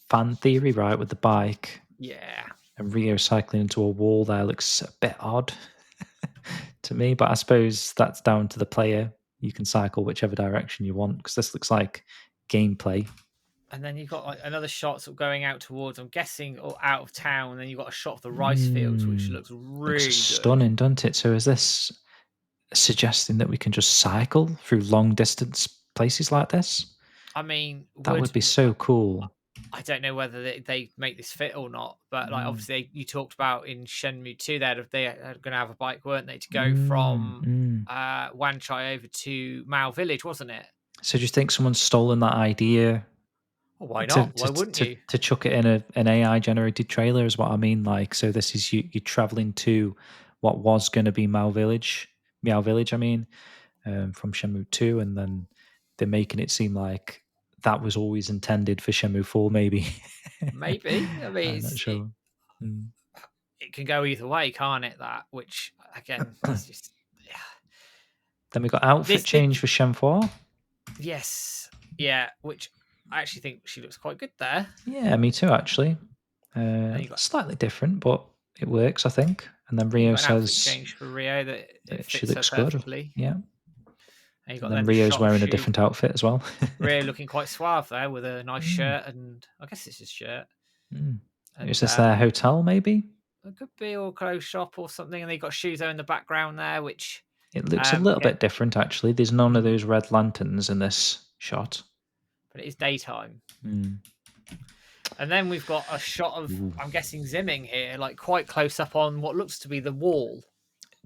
fan theory, right? With the bike Yeah, and Rio cycling into a wall there looks a bit odd to me, but I suppose that's down to the player. You can cycle whichever direction you want because this looks like gameplay. and then you've got like another shot sort of going out towards, I'm guessing, or out of town. And then you've got a shot of the rice fields, which Mm. looks Looks really good. stunning, doesn't it? So is this suggesting that we can just cycle through long distance places like this? I mean, That would be so cool. I don't know whether they make this fit or not, but like Mm. obviously you talked about in Shenmue 2 that they are going to have a bike, weren't they, to go Mm, from mm. Wanchai over to Mao Village, wasn't it? So do you think someone's stolen that idea Well, why to not? to Why wouldn't to, you? to chuck it in an AI generated trailer? Is what I mean. Like, so this is you're traveling to what was going to be Meow Village. I mean, from Shenmue 2, and then they're making it seem like that was always intended for Shenmue 4. Maybe Maybe. I mean, I'm not sure. Mm. it can go either way, can't it? That, which again, it's just yeah. Then we got outfit This change for Shen 4. yes, yeah, which I actually think she looks quite good there. Yeah, me too. Actually, And you got slightly different, but it works, I think. And then you Rio got an outfit says change for Rio that it that she fits her looks good. perfectly. Yeah. And you And got then then the Rio's shot of wearing a different outfit as well. Rio looking quite suave there with a nice Mm, shirt, and I guess it's his shirt. mm. Is And this their hotel, maybe? it could be or clothes shop or something. And they got Shuzo in the background there, which It looks a little again, bit different, actually. There's none of those red lanterns in this shot. but it is daytime. Mm. And then we've got a shot of, Ooh. I'm guessing, Zimming here, like quite close up on what looks to be the wall.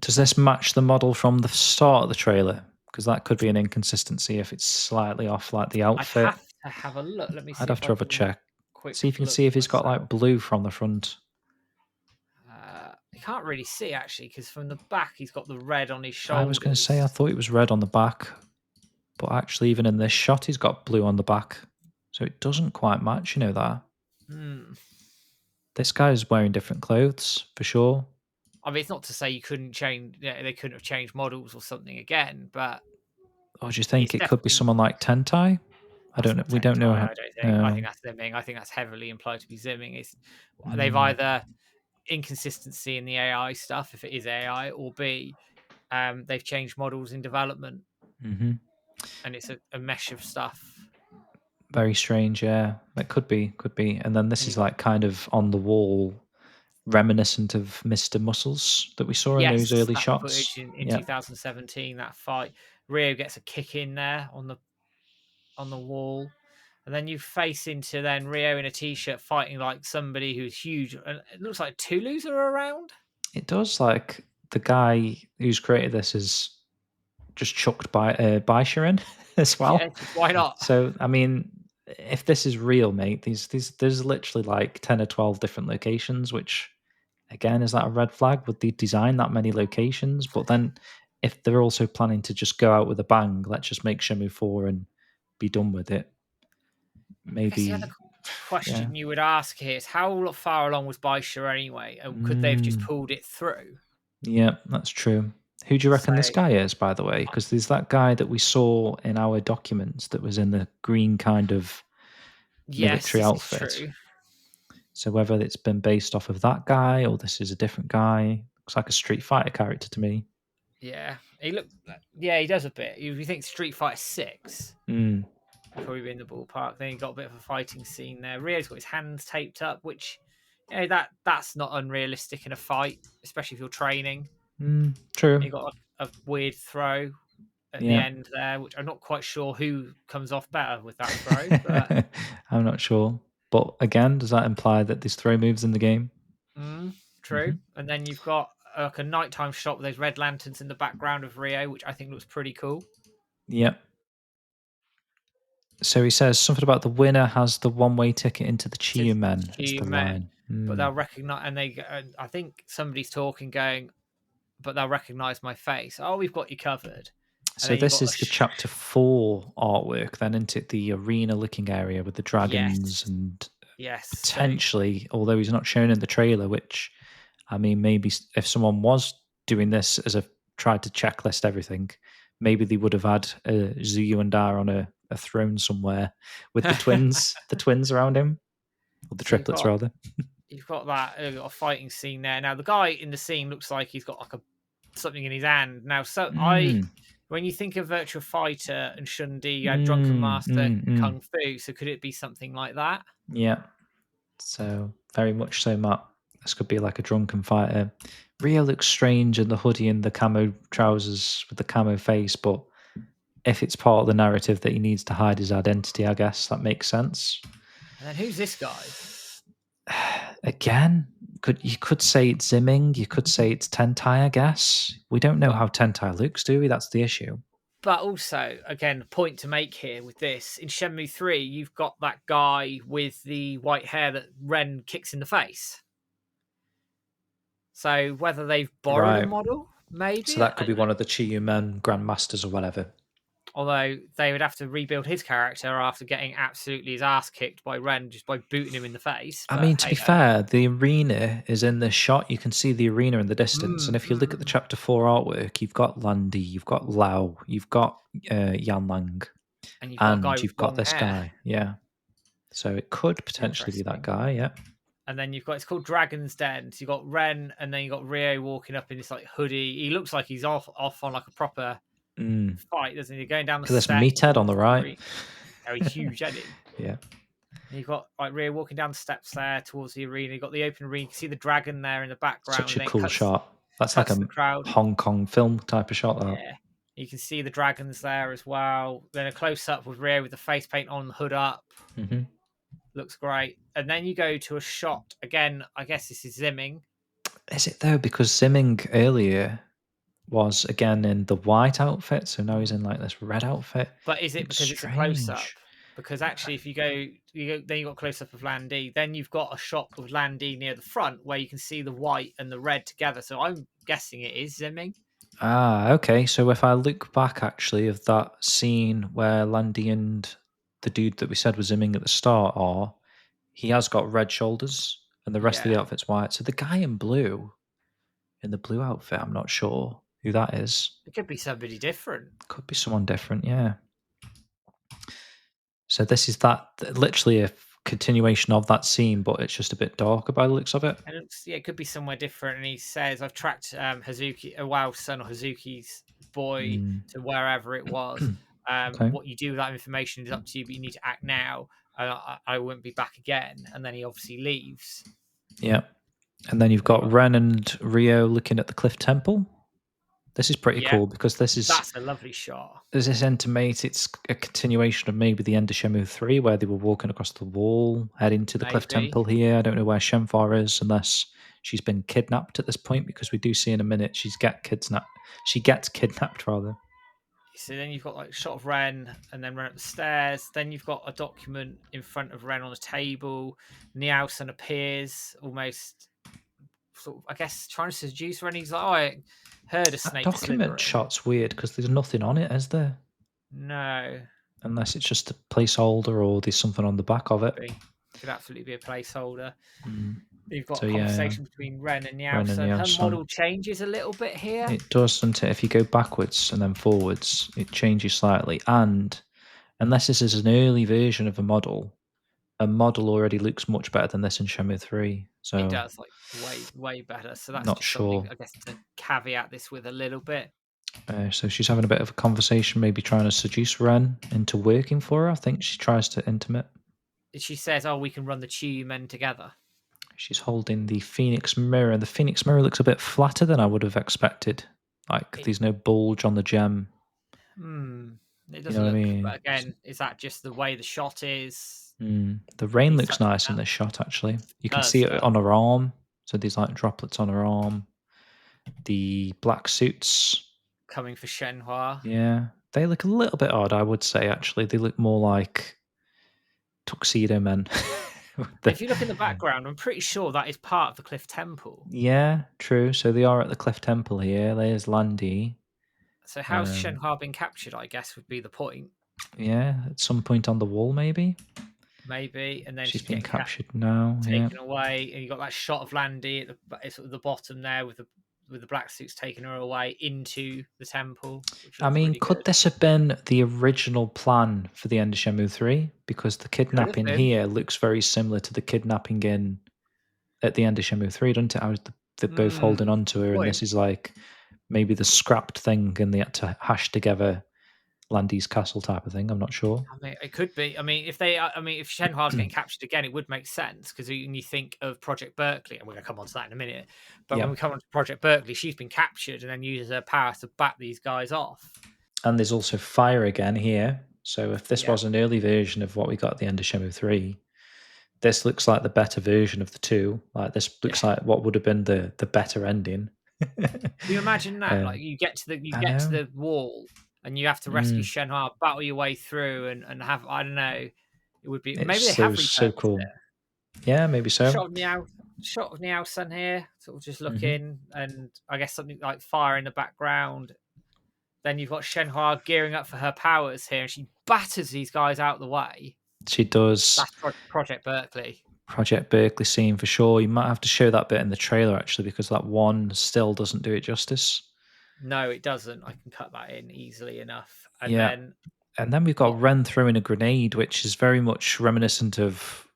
Does this match the model from the start of the trailer? Because that could be an inconsistency if it's slightly off, like the I'd outfit. have to have a look. Let me I'd see have if to I have a can check. quick See if you can look see if he's got myself. like blue from the front. You can't really see actually because from the back he's got the red on his I was going to say, I shoulders. thought it was red on the back. But actually, even in this shot, he's got blue on the back. So it doesn't quite match, that. Hmm. This guy's wearing different clothes, for sure. I mean, it's not to say you couldn't change. They couldn't have changed models or something again, but Or do you it's think it could be definitely someone like Tentai? I that's don't know. not We don't know Tentai. how. I don't think. I No. think that's zimming. I think that's heavily implied to be zimming. It's they've Mm, either inconsistency in the AI stuff, if it is AI, or B, they've changed models in development, hmm and it's a mesh of stuff. Very strange, yeah. It could be, could be. And then this And is you've got like kind of on the wall, reminiscent of Mr. Muscles that we saw in those yes, early that footage shots. in Yeah, 2017. That fight, Rio gets a kick in there on the wall. And then you face into then Rio in a t-shirt fighting like somebody who's huge. And it looks like Toulouse are around. it does. Like the guy who's created this is just chucked by Sharon as Yeah, well. just why not? So I mean, if this is real, mate, these there's literally like 10 or 12 different locations, which again, is that a red flag? Would they design that many locations? But then if they're also planning to just go out with a bang, let's just make Shenmue 4 and be done with it. I guess the other Maybe yeah. question you would ask here is how far along was Baisha anyway, and could they have just Mm, pulled it through? yeah, that's true. Who do you reckon this So guy is, by the way? Because there's that guy that we saw in our documents that was in the green kind of yes, military this is outfit. true. So whether it's been based off of that guy or this is a different guy, looks like a Street Fighter character to me. Yeah, he looked. Yeah, he does a bit. If you think Street Fighter Six, Mm, you'd probably be in the ballpark. Then you got a bit of a fighting scene there. Rio's got his hands taped up, which that's not unrealistic in a fight, especially if you're training. true. You got a weird throw at the Yeah. end there, which I'm not quite sure who comes off better with that throw, but I'm not sure. But again, does that imply that there's throw moves in the game? true. hmm And then you've got like a nighttime shot with those red lanterns in the background of Rio, which I think looks pretty cool. Yep. So he says something about the winner has the one-way ticket into the To Chiyu Men is few the men, line. but they'll recognize, and I think somebody's talking, going, but they'll recognize my face. Oh, we've got you covered. And So then you've this got is the chapter 4 artwork, then into the arena looking area with the dragons yes, and yes. So potentially, although he's not shown in the trailer, which I mean, maybe if someone was doing this as a tried to checklist everything, maybe they would have had Zuyu and Dar on a throne somewhere with the twins around him, or the so triplets rather. you've got that got a fighting scene there. Now the guy in the scene looks like he's got like a something in his hand. Now, so I Mm, when you think of Virtua Fighter and Shundi, you had Drunken mm, Master mm, mm. Kung Fu. So could it be something like that? Yeah, so very much so, Matt. This could be like a drunken fighter. Rio looks strange in the hoodie and the camo trousers with the camo face, but if it's part of the narrative that he needs to hide his identity, I guess that makes sense. And then who's this guy? Again, you could say it's Zimming, you could say it's Tentai, I guess. We don't know But how Tentai looks, do we? That's the issue. but also, again, the point to make here with this in Shenmue 3, you've got that guy with the white hair that Ren kicks in the face. So whether they've borrowed a Right. model, So maybe, that could be one of the Chiyu Men Grandmasters or whatever. although they would have to rebuild his character after getting absolutely his ass kicked by Ren just by booting him in the face. I But mean, to be hey ho. fair, the arena is in this shot. You can see the arena in the distance. And Mm, if you mm, look at the mm. chapter 4 artwork, you've got Landy, you've got Lao, you've got Yanlang, And you've got a guy and with you've got long this hair. guy. Yeah. So it could It's potentially be that interesting. guy. Yeah. And then you've got it's called Dragon's Den. So you've got Ren, and then you've got Rio walking up in this like hoodie. He looks like he's off on like a proper Mm. fight, doesn't he? Going down the Look at this steps meathead on towards the the right. arena. Very huge, Eddie. Yeah. And you've got like Rio walking down the steps there towards the arena. You've got the open arena. You can see the dragon there in the background, Such and a then it cool shot. That's like cuts to a the crowd. Hong Kong film type of shot, that. Yeah. You can see the dragons there as well. Then a close up with Rio with the face paint on, hood up. hmm Looks great. And then you go to a shot again. I guess this is Zimming, Is it though? Because Simming earlier was again in the white outfit, so now he's in like this red outfit. but is it Looks because it's a close up? strange. Because actually, if then you got close up of Landy. Then you've got a shot of Landy near the front where you can see the white and the red together. So I'm guessing it is Zimming. Ah, okay. So if I look back actually of that scene where Landy and the dude that we said was Zimming at the start are, he has got red shoulders and the rest of the Yeah, outfit's white. So the guy in the blue outfit, I'm not sure who that is. it could be somebody different. Could be someone different, yeah. So this is that literally a continuation of that scene, but it's just a bit darker by the looks of it. And it's, yeah, it could be somewhere different. And he says, "I've tracked Hazuki, Awao's son or Hazuki's boy Mm. to wherever it was. Okay. What you do with that information is up to you, but you need to act now. I won't be back again." And then he obviously leaves. Yeah. And then you've Then you got got, Ren and Rio looking at the Cliff Temple. This is pretty yeah, cool because that's a lovely shot. does this intimate it's a continuation of maybe the end of Shenmue 3 where they were walking across the wall, heading to the Cliff Maybe. Temple here. I don't know where Shenfar is unless she's been kidnapped at this point because we do see in a minute she gets kidnapped rather. So then you've got like a shot of Ren and then Ren up the stairs. Then you've got a document in front of Ren on a table. Nielsen appears almost sort of, I guess, trying to seduce Ren. He's like, "Oh, I heard a That snake document slithering." shot's weird because there's nothing on it, is there? No, Unless it's just a placeholder or there's something on the back of could it. be. Could absolutely be a placeholder. Mm. You've got So a yeah, conversation between Ren and Ren and Nielsen. the Her son. model changes a little bit here. It does, doesn't it? If you go backwards and then forwards, it changes slightly. And unless this is an early version of a model already looks much better than this in Shenmue 3. It So does, like, way, way better. So that's not just something, sure. I guess, to caveat this with a little bit. So she's having a bit of a conversation, maybe trying to seduce Ren into working for her. I think she tries to intimate. She says, "Oh, we can run the Chu men together." She's holding the Phoenix mirror, and the Phoenix mirror looks a bit flatter than I would have expected. Like It, there's no bulge on the gem. hmm, it You know doesn't what I look. mean? But again, is that just the way the shot is? The rain He's looks touching nice in that. this shot, actually. You can see Does it does on her arm. So there's like droplets on her arm. The black suits, coming for Shenhua. yeah, they look a little bit odd, I would say, actually. They look more like tuxedo men. With If you look in the background, I'm pretty sure that is part of the Cliff Temple. yeah, true. So they are at the Cliff Temple here. There's Landy. So how's Um, Shenhua been captured? I guess would be the point. yeah, at some point on the wall, maybe. Maybe, and then She's she's been getting captured now. Yeah. taken away, and you got that shot of Landy at the bottom there with the black suits taking her away into the temple, which I looks mean, really could good. this have been the original plan for the end of Shenmue 3? Because the Could have kidnapping been. here looks very similar to the kidnapping in at the end of Shenmue 3, doesn't it? They're both holding on to Good her, and this point. is like maybe the scrapped thing, and they had to hash together Landy's castle type of thing. I'm not sure. I mean, it could be. I mean, if Shenhua's getting captured again, it would make sense because when you think of Project Berkeley, and we're going to come on to that in a minute, but when Yeah. we come on to Project Berkeley, she's been captured and then uses her power to bat these guys off. And there's also fire again here. So if this Yeah, was an early version of what we got at the end of Shenmue 3, this looks like the better version of the two. Like this yeah. looks like what would have been the better ending. Can you imagine that? Like um, you I get to know. the wall and you have to rescue Mm, Shenhua, battle your way through, and have, I don't know. It would be, maybe it's they have so repurposed cool. it. Yeah, maybe so. Shot of Nielsen here, sort of just Hmm. looking, and I guess something like fire in the background. Then you've got Shenhua gearing up for her powers here, and she batters these guys out of the way. She does. That's Project Berkeley. Project Berkeley scene for sure. You might have to show that bit in the trailer actually, because that one still doesn't do it justice. No, it doesn't. I can cut that in easily enough. And Yeah. then And then we've got what? Ren throwing a grenade, which is very much reminiscent of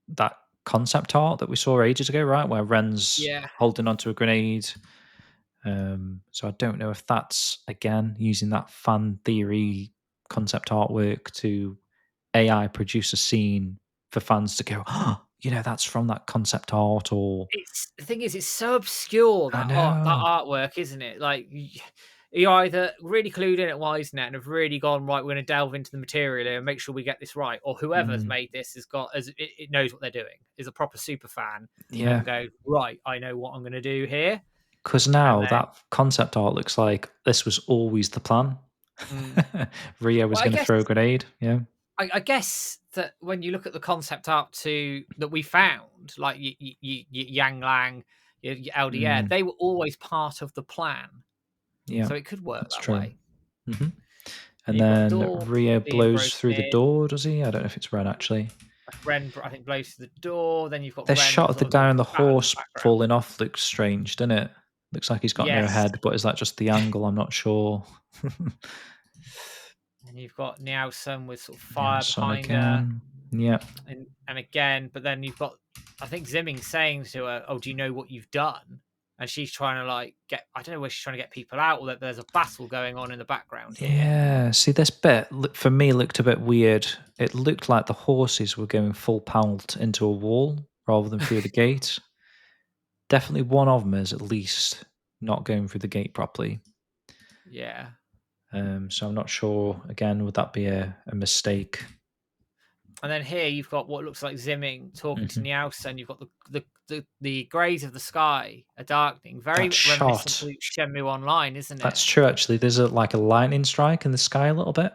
that concept art that we saw ages ago, right? Where Ren's Yeah, holding onto a grenade. So I don't know if that's again using that fan theory concept artwork to AI produce a scene for fans to go, oh, that's from that concept art, or it's the thing is, it's so obscure I that know. artwork, isn't it? Like you're either really clued in at WiseNet and have really gone right. We're going to delve into the material here and make sure we get this right, or whoever's Mm, made this has got as it knows what they're doing, is a proper super fan, yeah. and goes right. I know what I'm going to do here, Because and now then. that concept art looks like this was always the plan. Mm. Rio was Well, I going to guess throw a grenade. Yeah. I guess that when you look at the concept art to that we found, like Yang Lang, your LDR, Mm, they were always part of the plan. Yeah, So it could work that's that true. way. Mhm. And And you've got the then door Rio being blows broken through the in. door, does he? I don't know if it's Ren, actually. Ren, I think, blows through the door. Then you've got This Ren shot of the sort of guy doing on the battle in the horse background. falling off looks strange, doesn't it? Looks like he's got no Yes. head, but is that just the angle? I'm not sure. And you've got Nielsen with sort of Yeah, fire Son behind her. again. Yep. And again, but then you've got, I think, Zimming saying to her, "Oh, do you know what you've done?" And she's trying to like get, I don't know where she's trying to get people out, or that there's a battle going on in the background here. Yeah, see, this bit for me looked a bit weird. It looked like the horses were going full pelt into a wall rather than through the gate. Definitely one of them is at least not going through the gate properly. Yeah. So I'm not sure. Again, would that be a mistake? And then here you've got what looks like Zimming talking to Hmm. Nielsen. You've got the greys of the sky are darkening, That very reminiscent shot. to Shenmue Online, isn't it? That's true. Actually, there's like a lightning strike in the sky a little bit.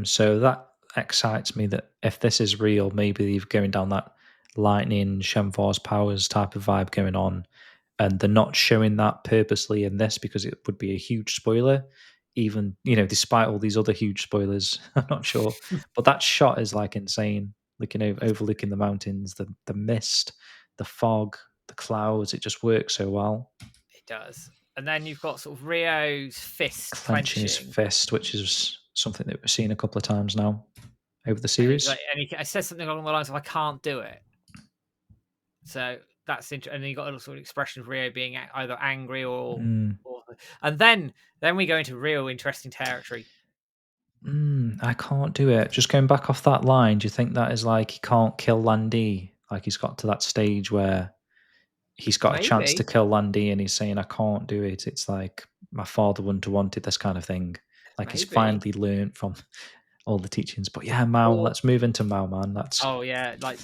So that excites me that if this is real, maybe you're going down that lightning, Shenforce powers type of vibe going on, and they're not showing that purposely in this because it would be a huge spoiler. Even despite all these other huge spoilers, I'm not sure. But that shot is like insane. Looking overlooking the mountains, the mist, the fog, the clouds. It just works so well. It does. And then you've got sort of Rio's fist Clenching his clenching, fist, which is something that we've seen a couple of times now over the and he's series. like, and he says something along the lines of, "I can't do it." So that's interesting. And then you got a sort of expression of Rio being either angry Mm. or, and then we go into real interesting territory. I can't do it. Just going back off that line, do you think that is like he can't kill Landy? Like he's got to that stage where he's got a chance to Maybe, kill Landy and he's saying, I can't do it. It's like my father wouldn't have wanted this kind of thing. Like he's maybe, finally learned from all the teachings. But yeah, Mao, or let's move into Mao, man. That's oh yeah, like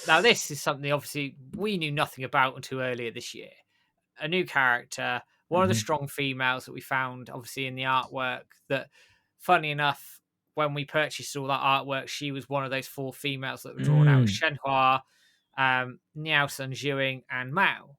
now this is something obviously we knew nothing about until earlier this year. A new character, one of the Mhm. strong females that we found obviously in the artwork. That, funny enough, when we purchased all that artwork, she was one of those four females that were drawn out: Mm. Shenhua, Niaosun, Zhuing, and Mao.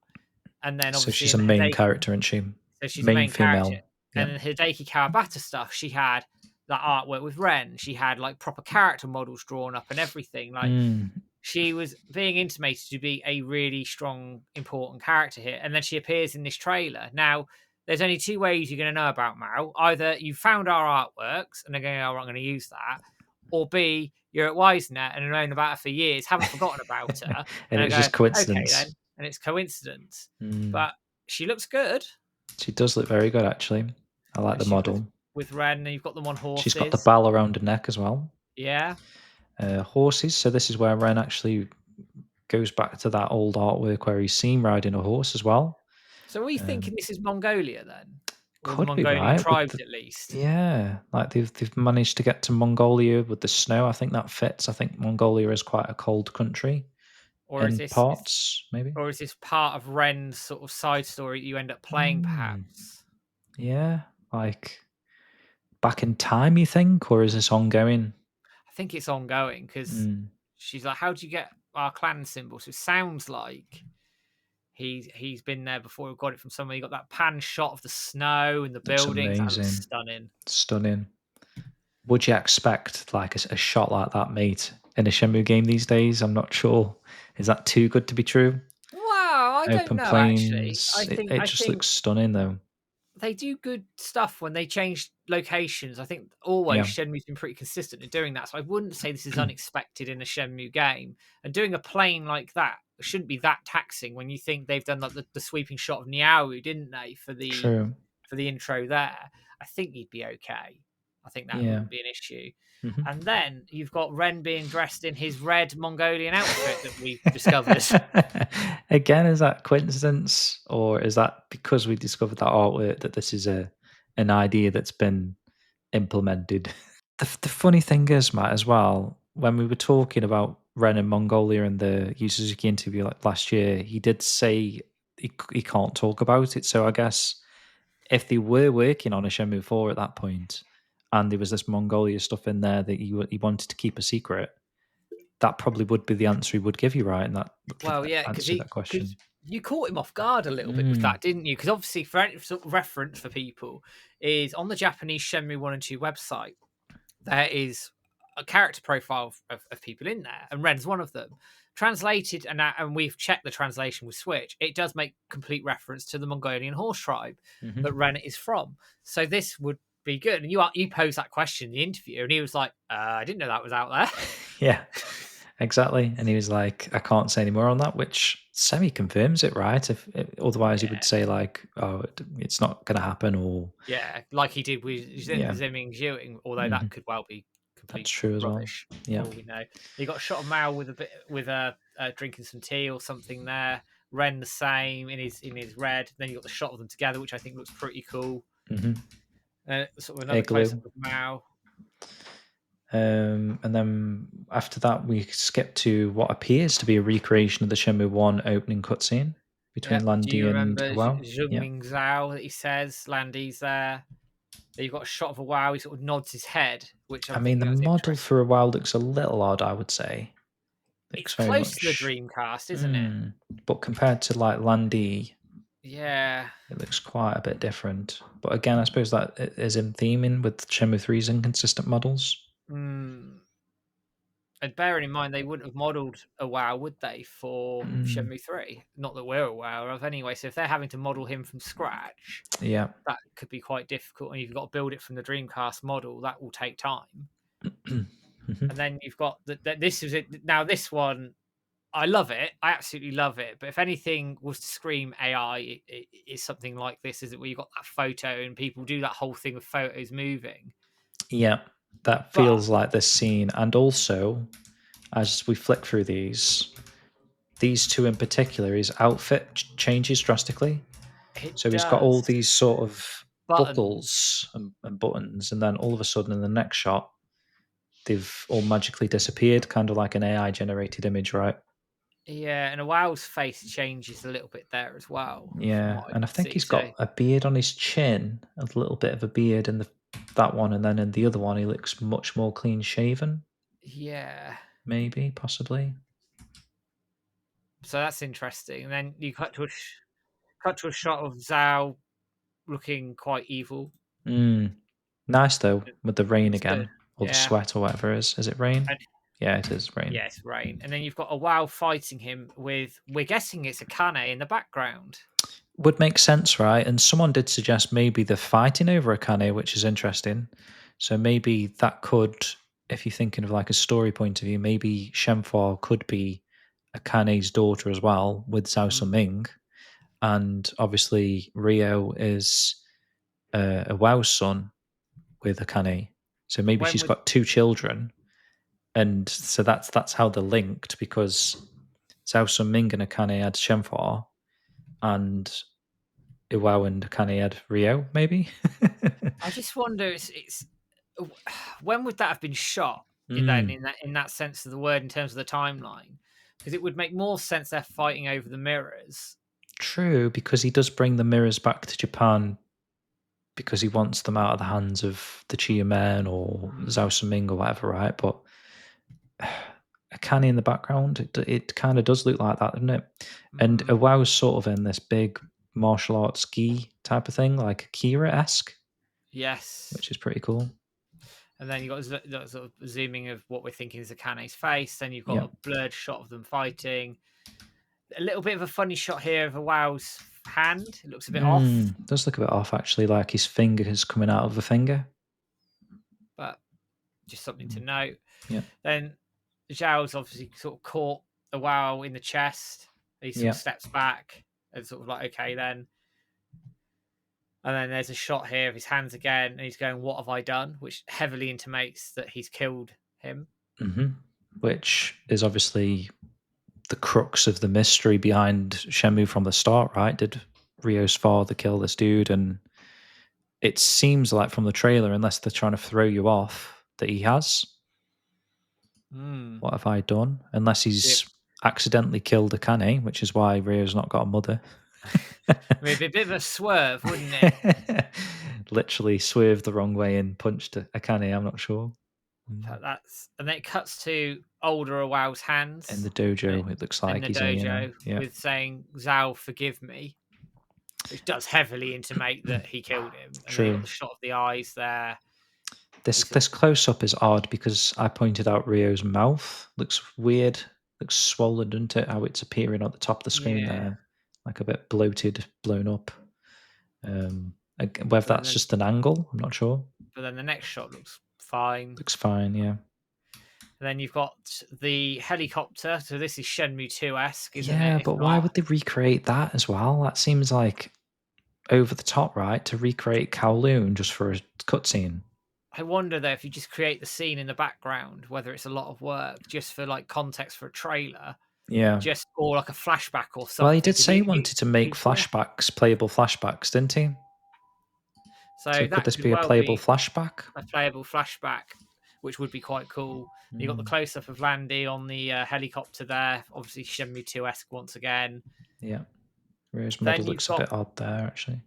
And then So obviously she's in a the main Hideki, character, isn't she? so she's a Main main character. female. And Yep. in Hideki Kawabata stuff, she had that artwork with Ren. She had like proper character models drawn up and everything. Like Mm. she was being intimated to be a really strong, important character here. And then she appears in this trailer. Now, there's only two ways you're going to know about Mao. Either you found our artworks and they're going, oh, I'm going to use that. Or B, you're at Wisenet and have known about her for years, haven't forgotten about her. And And it I was go, just okay, coincidence. then. And it's coincidence. Mm. But she looks good. She does look very good, actually. I like And the she's model. with Ren, and you've got them on She's got the horses. bell around her neck as well. Yeah. Horses. So this is where Ren actually goes back to that old artwork where he's seen riding a horse as well. So are we Um, thinking this is Mongolia then? Or the could be Mongolian right with tribes the at least? yeah, like they've managed to get to Mongolia with the snow. I think that fits. I think Mongolia is quite a cold country Or is in this parts, maybe. or is this part of Ren's sort of side story that you end up playing Mm, perhaps? yeah, like back in time, you think, or is this ongoing? I think it's ongoing because Mm, she's like, how do you get our clan symbol? So it sounds like he's been there before. We got it from somewhere. You got that pan shot of the snow and the looks buildings. That looks amazing, stunning. stunning. Would you expect like a shot like that, mate, in a Shenmue game these days? I'm not sure. Is that too good to be true? Wow, I don't Open know actually. plains. It I just think looks stunning, though. they do good stuff when they change locations. I think always Yeah. Shenmue's been pretty consistent in doing that. So I wouldn't say this is unexpected in a Shenmue game. And doing a plane like that shouldn't be that taxing when you think they've done like the sweeping shot of Niaowu, didn't they, True. for the intro there. I think you'd be okay. I think that Yeah. wouldn't be an issue. Mhm. And then you've got Ren being dressed in his red Mongolian outfit that we've discovered. Again, is that coincidence, or is that because we discovered that artwork that this is an idea that's been implemented? The funny thing is, Matt, as well, when we were talking about Ren in Mongolia in the Yu Suzuki interview like last year, he did say he can't talk about it. So I guess if they were working on a Shenmue 4 at that point, and there was this Mongolia stuff in there that he wanted to keep a secret, that probably would be the answer he would give you, right? And that could Well, yeah, because answer that because question. you caught him off guard a little bit with Mm. that, didn't you? Because obviously, for any sort of reference for people, is on the Japanese Shenmue 1 and 2 website, there is a character profile of people in there, and Ren's one of them. Translated, and we've checked the translation with Switch, it does make complete reference to the Mongolian horse tribe Mhm. that Ren is from. So this would be good. And you posed that question in the interview, and he was like, I didn't know that was out there. Yeah, exactly. And he was like, "I can't say any more on that," which semi confirms it, right? If otherwise, he Yeah. would say like, "Oh, it's not going to happen," or Yeah, like he did with yeah, Zimming Zhuing, although hmm that could well be that's complete true as well. rubbish for Yeah. all we know. He got shot of Mao with drinking some tea or something there. Ren the same in his red. Then you got the shot of them together, which I think looks pretty cool. Hmm. Sort of another close up Igloo. of Mao. And then after that, we skip to what appears to be a recreation of the Shenmue 1 opening cutscene Yeah. between Do you Landy and remember Wow. Zheng Yeah. Ming Zhao that he says? Landy's there. Then you've got a shot of a Wow. He sort of nods his head, which I I'm mean, thinking the that's model interesting. for a while looks a little odd, I would say. It's Looks very close to the much. Dreamcast, isn't it? Mm, but compared to like Landy, Yeah. it looks quite a bit different. But again, I suppose that is in theming with Shenmue 3's inconsistent models. Hmm. And bearing in mind they wouldn't have modelled a WoW, would they, for Mm, Shenmue 3? Not that we're aware of anyway. So if they're having to model him from scratch, yeah. that could be quite difficult. And you've got to build it from the Dreamcast model. That will take time. Mhm. And then you've got this is it. Now this one, I love it. I absolutely love it. But if anything was to scream AI, it is something like this. Is it where you've got that photo and people do that whole thing of photos moving? Yeah, that But feels like this scene. And also, as we flick through these two in particular, his outfit changes drastically. it So he's got all does. these sort of Buttons. buckles and buttons, and then all of a sudden in the next shot, they've all magically disappeared, kind of like an AI generated image, right? Yeah, and a Wow's face changes a little bit there as well, from Yeah, what I and I can think see. he's So got a beard on his chin, a little bit of a beard in that one, and then in the other one, he looks much more clean shaven. yeah, Maybe, possibly. so that's interesting. And then you cut to a shot of Zhao looking quite evil. Mm. Nice though, with the rain It's good. again, or the Yeah, sweat, or whatever it is. Is it rain? and Yeah, it is rain. yes, rain. And then you've got a Wow fighting him with. We're guessing it's a Kane in the background. Would make sense, right? And someone did suggest maybe they're fighting over a Kane, which is interesting. So maybe that could, if you're thinking of like a story point of view, maybe Shenhua could be a Kane's daughter as well with Zhao Mm. Ming. And obviously Rio is a Wow's son with a Kane. So maybe When she's would got two children. And so that's how they're linked because Zhao Ming and Akane had Shenhua and Iwao and Akane had Rio, maybe? I just wonder, it's when would that have been shot? Then Mm, in that sense of the word, in terms of the timeline, because it would make more sense they're fighting over the mirrors. true, because he does bring the mirrors back to Japan because he wants them out of the hands of the Chia Men or Mm. Zhao Ming or whatever, right? But Akane in the background, it kind of does look like that, doesn't it? And Mm. Iwao's sort of in this big martial arts gi type of thing, like Akira-esque, Yes. which is pretty cool. And then you've got that sort of zooming of what we're thinking is Akane's face. Then you've got Yeah. a blurred shot of them fighting. A little bit of a funny shot here of a Wow's hand. It looks a bit off, Does look a bit off actually, like his finger is coming out of the finger. but just something to Mm, note. yeah. Then Zhao's obviously sort of caught a Wow in the chest. He sort of Yeah. steps back and sort of like, okay, then. And then there's a shot here of his hands again, and he's going, "What have I done?" Which heavily intimates that he's killed him. hmm Which is obviously the crux of the mystery behind Shenmue from the start, right? Did Rio's father kill this dude? And it seems like from the trailer, unless they're trying to throw you off, that he has. Hmm. What have I done? Unless Yeah. he's accidentally killed Akane, which is why Rio's not got a mother. I mean, it'd be a bit of a swerve, wouldn't it? Literally swerved the wrong way and punched Akane, I'm not sure. Mm. And then it cuts to older Awow's In the hands dojo, it looks in like the he's in, dojo yeah. with saying "Zhao, forgive me," which does heavily intimate that he killed him. And then you got True. the shot of the eyes there. This He's sort this close up is odd because I pointed out Rio's mouth looks weird, looks swollen, doesn't it? How it's appearing at the top of the screen yeah, there, like a bit bloated, blown up. Whether but that's just an angle, I'm not sure. then the next shot looks fine. Looks fine, yeah. And then you've got the helicopter. So this is Shenmue 2 esque, isn't Yeah, it? It's but why got. would they recreate that as well? That seems like over the top, right? To recreate Kowloon just for a cutscene. I wonder though if you just create the scene in the background, whether it's a lot of work just for like context for a trailer, Yeah. just or like a flashback or Well, he something. did Because say he wanted to make yeah. flashbacks, playable flashbacks, didn't he? So So could that this could be a well playable be flashback? a playable flashback, which would be quite cool. You got the Mm, close up of Landy on the helicopter there, obviously Shenmue 2 esque once again. yeah. Rose model Then you've looks a got bit odd there, actually.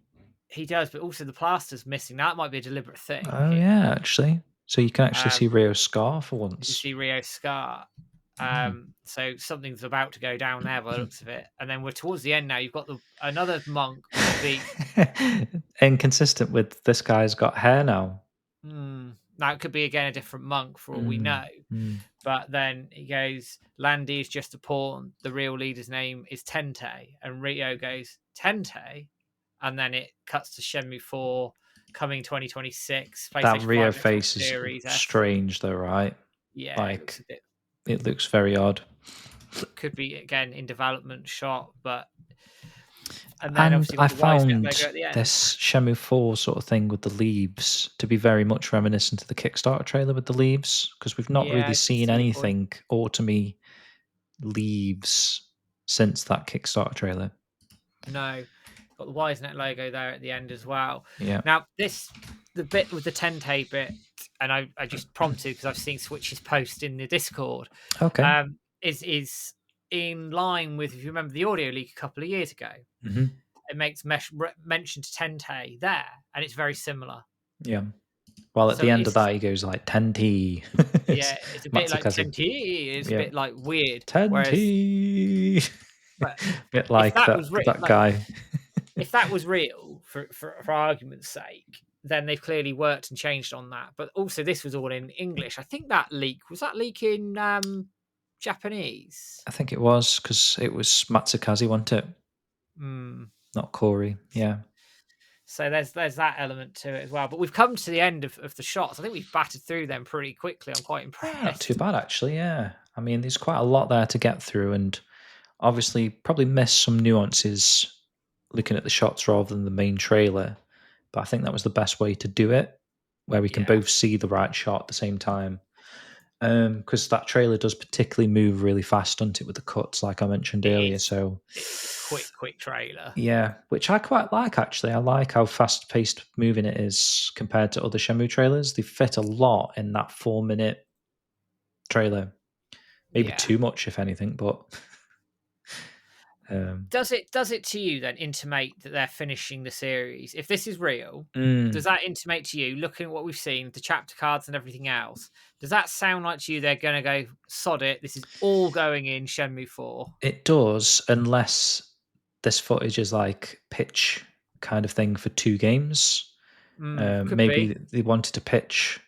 he does, but also the plaster's missing. That might be a deliberate thing Oh, here. yeah, actually. So you can actually see Um, Rio's scar for you can once. see Rio Scar. Mm. So something's about to go down there by the looks of it. And then we're towards the end now. You've got another monk with a beak. Inconsistent with this guy's got hair now. Now it could be again a different monk for all we Mm, know. mm. But then he goes, Landy is just a pawn. The real leader's name is Tente. And Rio goes, Tente? And then it cuts to Shenmue 4 coming 2026, That PlayStation Rio 5 Xbox face is Series S. strange, though, right? Yeah, it looks Like, a bit, it looks very odd. could be again in development shot, but and then And obviously I got the WiseNet found logo at the end. this Shenmue 4 sort of thing with the leaves to be very much reminiscent of the Kickstarter trailer with the leaves, because we've not Yeah, really I can seen see your point. anything autumny leaves since that Kickstarter trailer. No, got the WiseNet logo there at the end as well. Yeah. Now the bit with the Tente bit, and I just prompted because I've seen Switch's post in the Discord. Okay. Is in line with, if you remember the audio leak a couple of years ago. Hmm. It makes mention to Tente there, and it's very similar. Yeah. Well, at So the end of it's that, he goes like 10T. yeah, it's a bit like Matsukaze. Tente. It's a Yeah. bit like weird. Whereas, 10T. but Bit if like that that was that like guy. if that was real for argument's sake, then they've clearly worked and changed on that. But also, this was all in English. I think that leak in Japanese. I think it was because it was Matsukaze, wasn't it? Mm. Not Corey. Yeah. So there's that element to it as well. But we've come to the end of the shots. I think we've battered through them pretty quickly. I'm quite Not too impressed. bad, actually. Yeah. I mean, there's quite a lot there to get through, and obviously, probably missed some nuances looking at the shots rather than the main trailer. But I think that was the best way to do it, where we can Yeah. both see the right shot at the same time. Because that trailer does particularly move really fast, doesn't it, with the cuts, like I mentioned It earlier. is. So, It's a quick trailer. yeah, which I quite like, actually. I like how fast paced moving it is compared to other Shenmue trailers. They fit a lot in that 4 minute trailer. Maybe Yeah. too much, if anything, but. Does it to you then intimate that they're finishing the series? If this is real, does Mm, that intimate to you, looking at what we've seen, the chapter cards and everything else, does that sound like to you they're going to go, sod it, this is all going in Shenmue 4? it does, unless this footage is like pitch kind of thing for two games. Could be. Maybe they wanted to pitch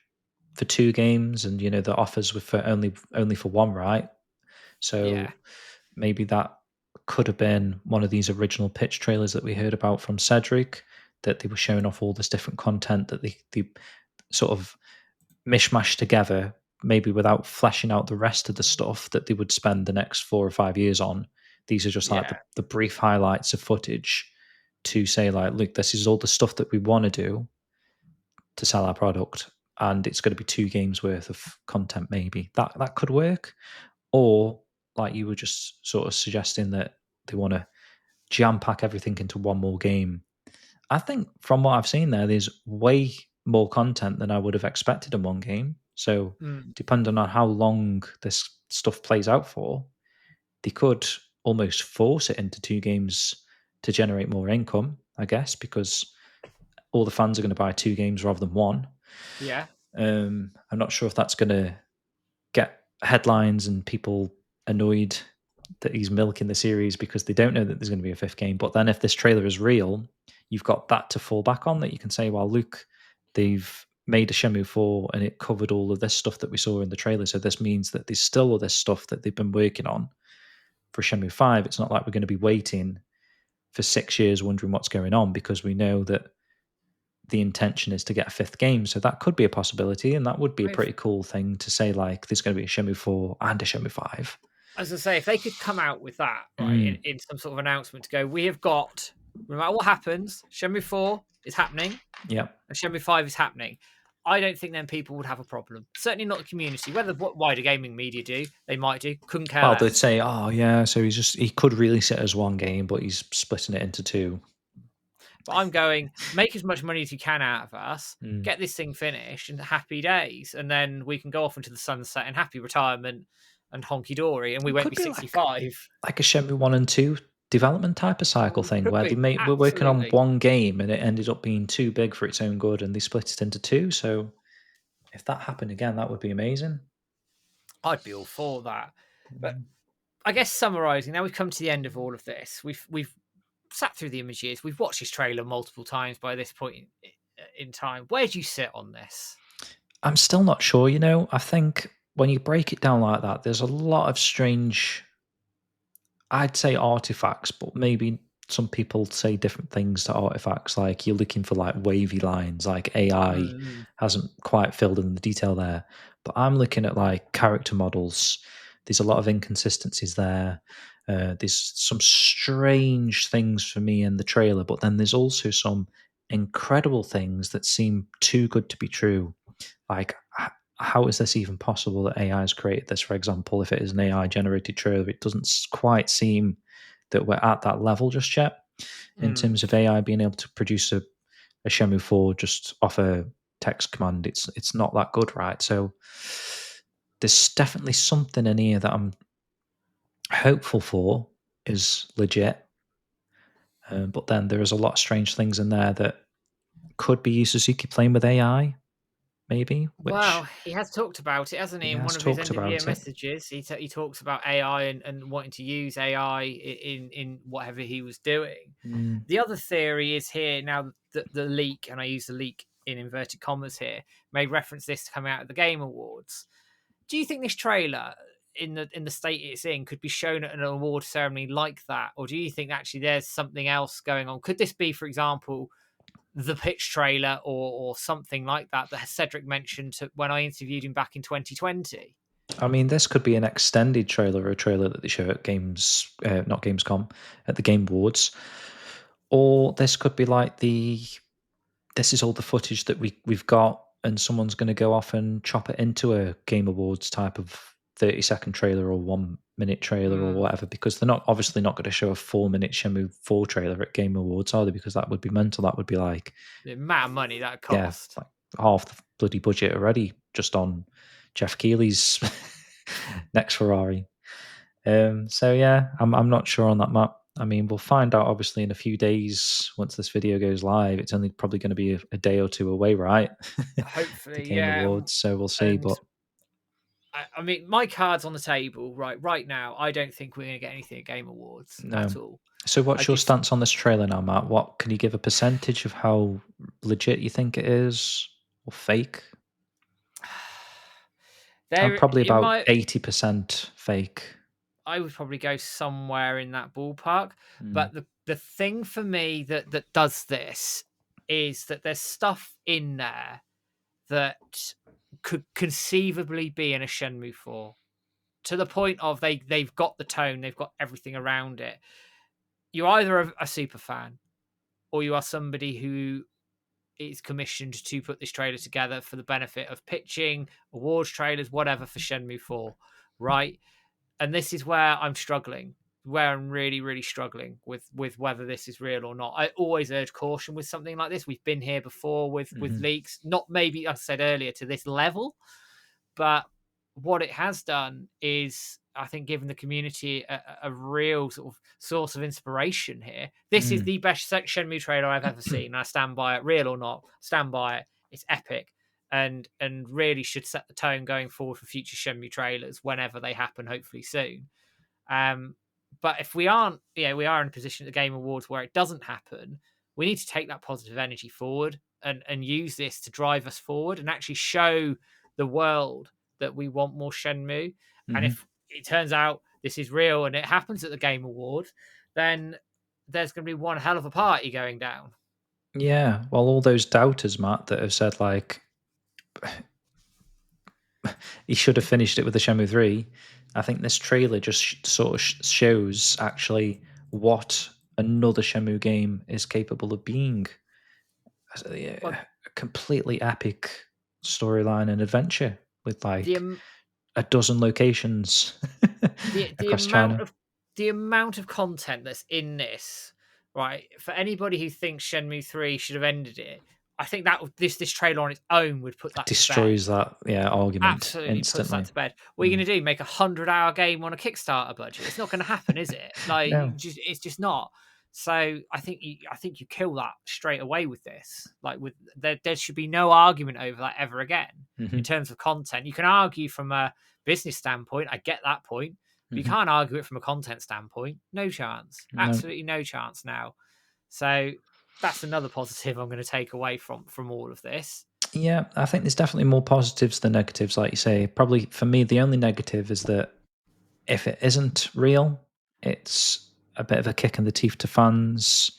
for two games, and the offers were for only for one, right? Yeah. So maybe that could have been one of these original pitch trailers that we heard about from Cedric, that they were showing off all this different content that they sort of mishmash together, maybe without fleshing out the rest of the stuff that they would spend the next 4 or 5 years on. These are just like Yeah. the brief highlights of footage to say, like, look, this is all the stuff that we want to do to sell our product, and it's going to be 2 games worth of content. Maybe that could work. Or, like you were just sort of suggesting, that they want to jam pack everything into one more game. I think from what I've seen there, there's way more content than I would have expected in one game. So, Mm. depending on how long this stuff plays out for, they could almost force it into 2 games to generate more income, I guess, because all the fans are going to buy 2 games rather than one. Yeah. I'm not sure if that's going to get headlines and people annoyed that he's milking the series because they don't know that there's going to be a fifth game. But then if this trailer is real, you've got that to fall back on, that you can say, well, look, they've made a Shenmue 4 and it covered all of this stuff that we saw in the trailer. So this means that there's still all this stuff that they've been working on for Shenmue 5. It's not like we're going to be waiting for 6 years wondering what's going on, because we know that the intention is to get a fifth game. So that could be a possibility, and that would be a pretty cool thing to say, like, there's going to be a Shenmue 4 and a Shenmue 5. As I say, if they could come out with that, right, in some sort of announcement to go, we have got, no matter what happens, Shenmue 4 is happening, Yeah. and Shenmue 5 is happening. I don't think then people would have a problem. Certainly not the community. Whether what wider gaming media do, they might do. Couldn't care Well, less. they'd say, oh, yeah, so he could release it as one game, but he's splitting it into two. But I'm going, make as much money as you can out of us, get this thing finished, and happy days. And then we can go off into the sunset and happy retirement and honky dory, and we won't be 65. Like a Shenmue 1 and 2 development type of cycle thing, where we're working on one game and it ended up being too big for its own good and they split it into two. So if that happened again, that would be amazing. I'd be all for that. But I guess summarizing, now we've come to the end of all of this. We've sat through the images. We've watched this trailer multiple times by this point in time. Where do you sit on this? I'm still not sure, you know. I think when you break it down like that, there's a lot of strange, I'd say artifacts, but maybe some people say different things to artifacts. Like you're looking for like wavy lines, like AI hasn't quite filled in the detail there. But I'm looking at like character models. There's a lot of inconsistencies there. There's some strange things for me in the trailer, but then there's also some incredible things that seem too good to be true. Like, how is this even possible that AI has created this? For example, if it is an AI generated trailer, it doesn't quite seem that we're at that level just yet in terms of AI being able to produce a Shenmue 4 just off a text command. It's not that good, right? So there's definitely something in here that I'm hopeful for is legit. But then there is a lot of strange things in there that could be Yu Suzuki playing with AI. Maybe. Well, he has talked about it, hasn't he? In one of his end of year messages, he talks about AI and wanting to use AI in whatever he was doing. The other theory is here now that the leak, and I use the leak in inverted commas here, made reference this to come out of the Game Awards. Do you think this trailer, in the state it's in, could be shown at an award ceremony like that, or do you think actually there's something else going on? Could this be, for example, the pitch trailer or something like that Cedric mentioned when I interviewed him back in 2020? I mean, this could be an extended trailer or a trailer that they show at not Gamescom, at the Game Awards. Or this could be like this is all the footage that we've got, and someone's going to go off and chop it into a Game Awards type of 30-second trailer or 1 minute trailer or whatever, because they're obviously not going to show a 4-minute Shenmue 4 trailer at Game Awards, are they? Because that would be mental. That would be like the amount of money that cost. Yeah, like half the bloody budget already just on Jeff Keighley's next Ferrari. So yeah, I'm not sure on that, Matt. I mean, we'll find out obviously in a few days once this video goes live. It's only probably going to be a day or two away, right? Hopefully, the Game Awards. So we'll see. But I mean, my card's on the table right now. I don't think we're going to get anything at Game Awards at all. So what's your stance on this trailer now, Matt? What can you give a percentage of how legit you think it is or fake? I'm probably about 80% fake. I would probably go somewhere in that ballpark. But the thing for me that does this is that there's stuff in there that could conceivably be in a Shenmue 4, to the point of they've got the tone, they've got everything around it. You're either a super fan, or you are somebody who is commissioned to put this trailer together for the benefit of pitching awards trailers, whatever, for Shenmue 4, right? And this is where I'm struggling, where I'm really, really struggling with whether this is real or not. I always urge caution with something like this. We've been here before with leaks, not maybe, I said earlier, to this level, but what it has done is, I think, given the community a real sort of source of inspiration here. This is the best Shenmue trailer I've ever seen. And I stand by it, real or not, stand by it. It's epic. and really should set the tone going forward for future Shenmue trailers whenever they happen, hopefully soon. Um, but if we aren't, we are in a position at the Game Awards where it doesn't happen, we need to take that positive energy forward and use this to drive us forward and actually show the world that we want more Shenmue. And Mhm. if it turns out this is real and it happens at the Game Awards, then there's going to be one hell of a party going down. Yeah, well, all those doubters, Matt, that have said like he should have finished it with the Shenmue 3. I think this trailer just sort of shows actually what another Shenmue game is capable of being. But A completely epic storyline and adventure with the like am- a dozen locations the across China. amount of content that's in this, right? For anybody who thinks Shenmue 3 should have ended it, I think that this trailer on its own would put that to bed. Destroys that argument Absolutely puts that instantly. to bed. What are you Mm. going to do? Make a 100-hour game on a Kickstarter budget? It's not going to happen, is it? Like, No. it's just not. So I think you kill that straight away with this. Like, with there should be no argument over that ever again in Mhm, terms of content. You can argue from a business standpoint. I get that point, but you mhm. can't argue it from a content standpoint. No chance. No. Absolutely no chance now. So that's another positive I'm going to take away from all of this. Yeah, I think there's definitely more positives than negatives, like you say. Probably for me, the only negative is that if it isn't real, it's a bit of a kick in the teeth to fans,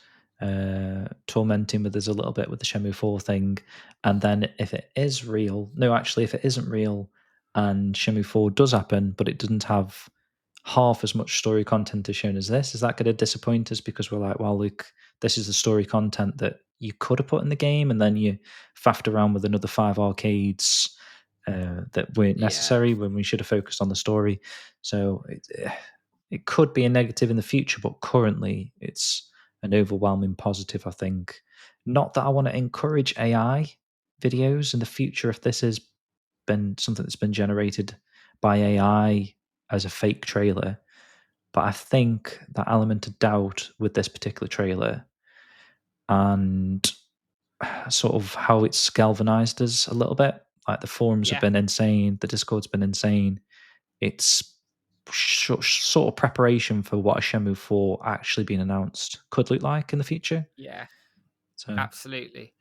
tormenting with us a little bit with the Shenmue 4 thing. And then if it is real, no, actually, if it isn't real and Shenmue 4 does happen, but it doesn't have half as much story content as shown as this, is that going to disappoint us because we're like, well, look, this is the story content that you could have put in the game, and then you faffed around with another 5 arcades that weren't Yeah, necessary when we should have focused on the story. So it could be a negative in the future, but currently it's an overwhelming positive, I think. Not that I want to encourage AI videos in the future if this has been something that's been generated by AI as a fake trailer, but I think that element of doubt with this particular trailer and sort of how it's galvanized us a little bit. Like the forums have yeah. been insane, the Discord's been insane. It's sort of preparation for what a Shenmue 4 actually being announced could look like in the future. Yeah, So, absolutely.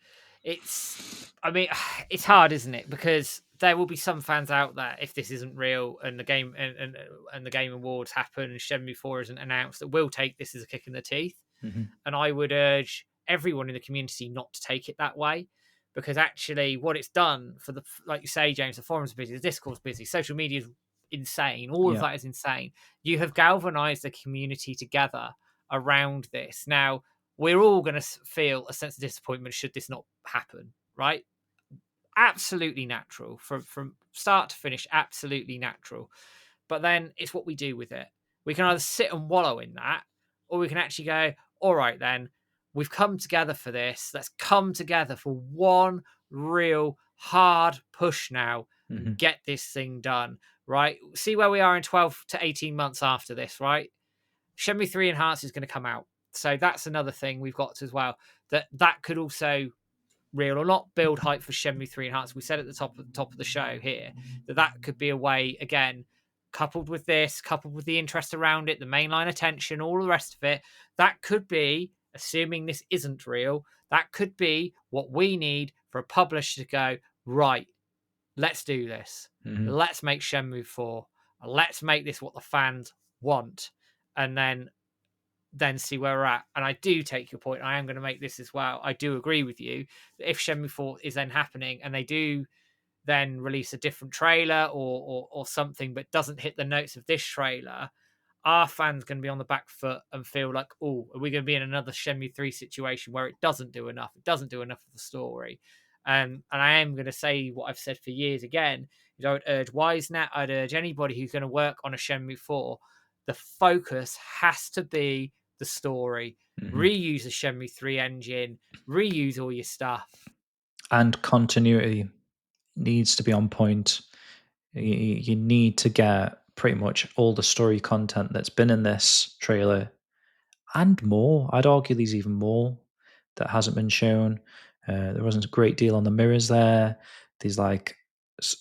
I mean, it's hard, isn't it? Because there will be some fans out there if this isn't real and the game and the game awards happen and Shenmue 4 isn't announced that will take this as a kick in the teeth. mhm, And I would urge everyone in the community not to take it that way, because actually what it's done for the, like you say, James, the forums are busy, the Discord's busy, social media is insane, all of yeah, that is insane. You have galvanized the community together around this. Now we're all going to feel a sense of disappointment should this not happen, right? Absolutely natural from start to finish, absolutely natural. But then it's what we do with it. We can either sit and wallow in that, or we can actually go, all right, then we've come together for this. Let's come together for one real hard push now and mhm, get this thing done, right? See where we are in 12 to 18 months after this, right? Shenmue 3 Enhanced is going to come out. So that's another thing we've got as well. That could also real or not build hype for Shenmue 3 Enhanced. We said at the top of the show here that could be a way, again, coupled with this, coupled with the interest around it, the mainline attention, all the rest of it, that could be, assuming this isn't real, that could be what we need for a publisher to go, right, let's do this. mhm. Let's make Shenmue 4. Let's make this what the fans want. And then see where we're at. And I do take your point. I am going to make this as well. I do agree with you that if Shenmue 4 is then happening and they do then release a different trailer or something, but doesn't hit the notes of this trailer, our fans going to be on the back foot and feel like, oh, are we going to be in another Shenmue 3 situation where it doesn't do enough? It doesn't do enough of the story. And I am going to say what I've said for years again, is I would urge Wisenet, I'd urge anybody who's going to work on a Shenmue 4, the focus has to be the story. Mhm. Reuse the Shenmue 3 engine, reuse all your stuff. And continuity needs to be on point. You need to get pretty much all the story content that's been in this trailer and more. I'd argue there's even more that hasn't been shown. There wasn't a great deal on the mirrors there. There's like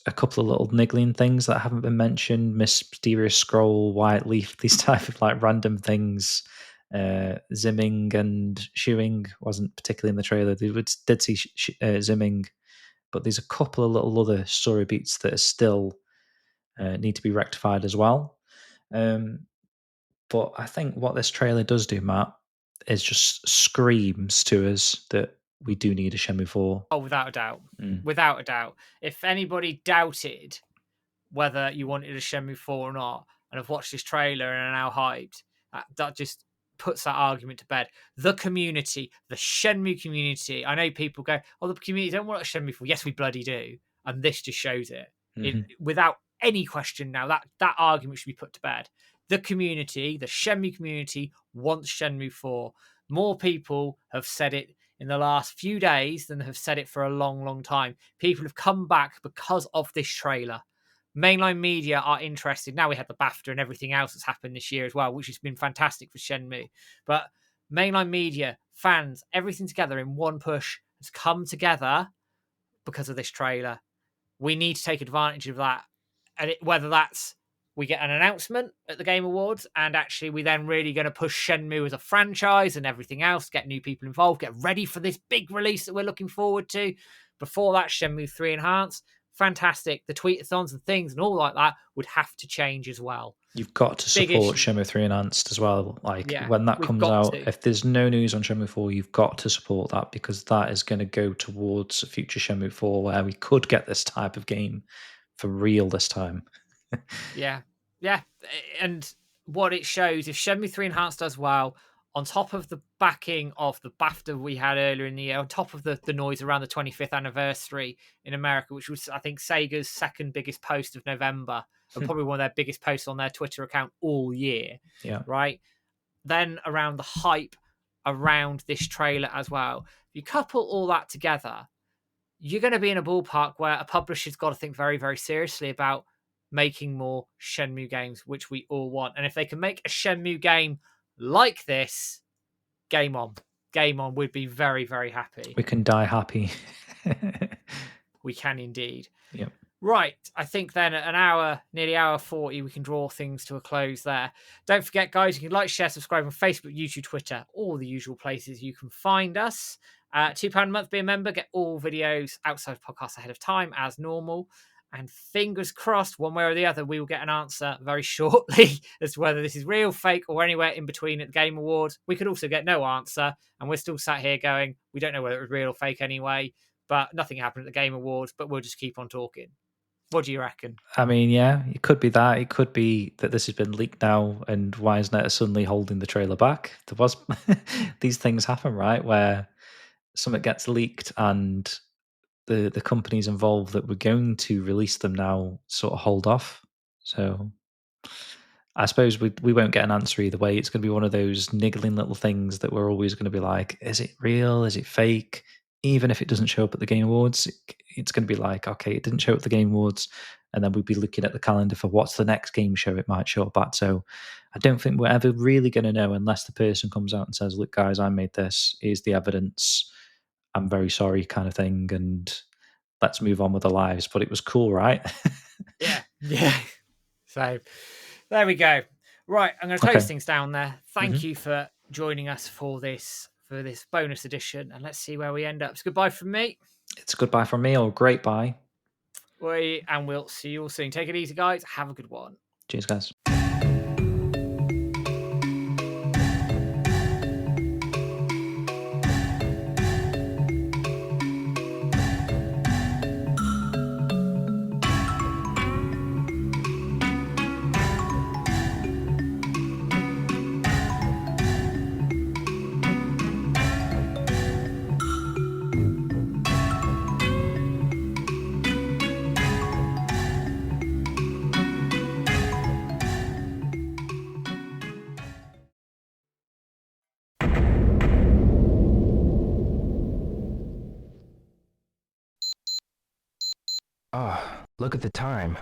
a couple of little niggling things that haven't been mentioned. Mysterious scroll, white leaf, these type of like random things. Zimming and shoeing wasn't particularly in the trailer. They did see zimming, but there's a couple of little other story beats that are still need to be rectified as well. But I think what this trailer does do, Matt, is just screams to us that we do need a Shenmue 4. Oh, without a doubt. Mm. Without a doubt. If anybody doubted whether you wanted a Shenmue 4 or not, and have watched this trailer and are now hyped, that just puts that argument to bed. The community, the Shenmue community. I know people go, "Oh, the community don't want a Shenmue 4." Yes, we bloody do, and this just shows it. Without any question. Now that argument should be put to bed. The community, the Shenmue community, wants Shenmue 4. More people have said it in the last few days than have said it for a long, long time. People have come back because of this trailer. Mainline media are interested. Now we had the BAFTA and everything else that's happened this year as well, which has been fantastic for Shenmue. But mainline media, fans, everything together in one push has come together because of this trailer. We need to take advantage of that. And whether that's we get an announcement at the Game Awards and actually we then really going to push Shenmue as a franchise and everything else, get new people involved, get ready for this big release that we're looking forward to. Before that, Shenmue 3 Enhanced, fantastic. The tweetathons and things and all like that would have to change as well. You've got to support Shenmue 3 Enhanced as well. Like when that comes out, if there's no news on Shenmue 4, you've got to support that because that is going to go towards a future Shenmue 4 where we could get this type of game for real this time. Yeah. And what it shows, if Shenmue 3 Enhanced does well, on top of the backing of the BAFTA we had earlier in the year, on top of the noise around the 25th anniversary in America, which was, I think, Sega's second biggest post of November, and probably one of their biggest posts on their Twitter account all year. Yeah. Right? Then around the hype around this trailer as well. If you couple all that together, you're going to be in a ballpark where a publisher's got to think very, very seriously about making more Shenmue games, which we all want. And if they can make a Shenmue game like this, game on. Game on. We'd be very, very happy. We can die happy. We can indeed. Yep. Right. I think then at an hour, nearly hour 40, we can draw things to a close there. Don't forget, guys, you can like, share, subscribe on Facebook, YouTube, Twitter, all the usual places you can find us. £2 a month, be a member, get all videos outside podcasts ahead of time as normal. And fingers crossed, one way or the other, we will get an answer very shortly as to whether this is real, fake, or anywhere in between at the Game Awards. We could also get no answer, and we're still sat here going, we don't know whether it was real or fake anyway, but nothing happened at the Game Awards, but we'll just keep on talking. What do you reckon? I mean, yeah, it could be that. It could be that this has been leaked now and Wisenet is suddenly holding the trailer back. There was these things happen, right? Where something gets leaked and the companies involved that were going to release them now sort of hold off. So I suppose we won't get an answer either way. It's going to be one of those niggling little things that we're always going to be like, is it real? Is it fake? Even if it doesn't show up at the Game Awards, it's going to be like, okay, it didn't show up at the Game Awards. And then we'd be looking at the calendar for what's the next game show it might show up at. So I don't think we're ever really going to know unless the person comes out and says, look, guys, I made this. Here's the evidence. I'm very sorry kind of thing. And let's move on with our lives. But it was cool, right? Yeah. So there we go. Right, I'm going to close things down there. Thank you for joining us for this bonus edition, and let's see where we end up. It's goodbye from me. It's goodbye from me, or great bye. And we'll see you all soon. Take it easy, guys. Have a good one. Cheers, guys. Look at the time.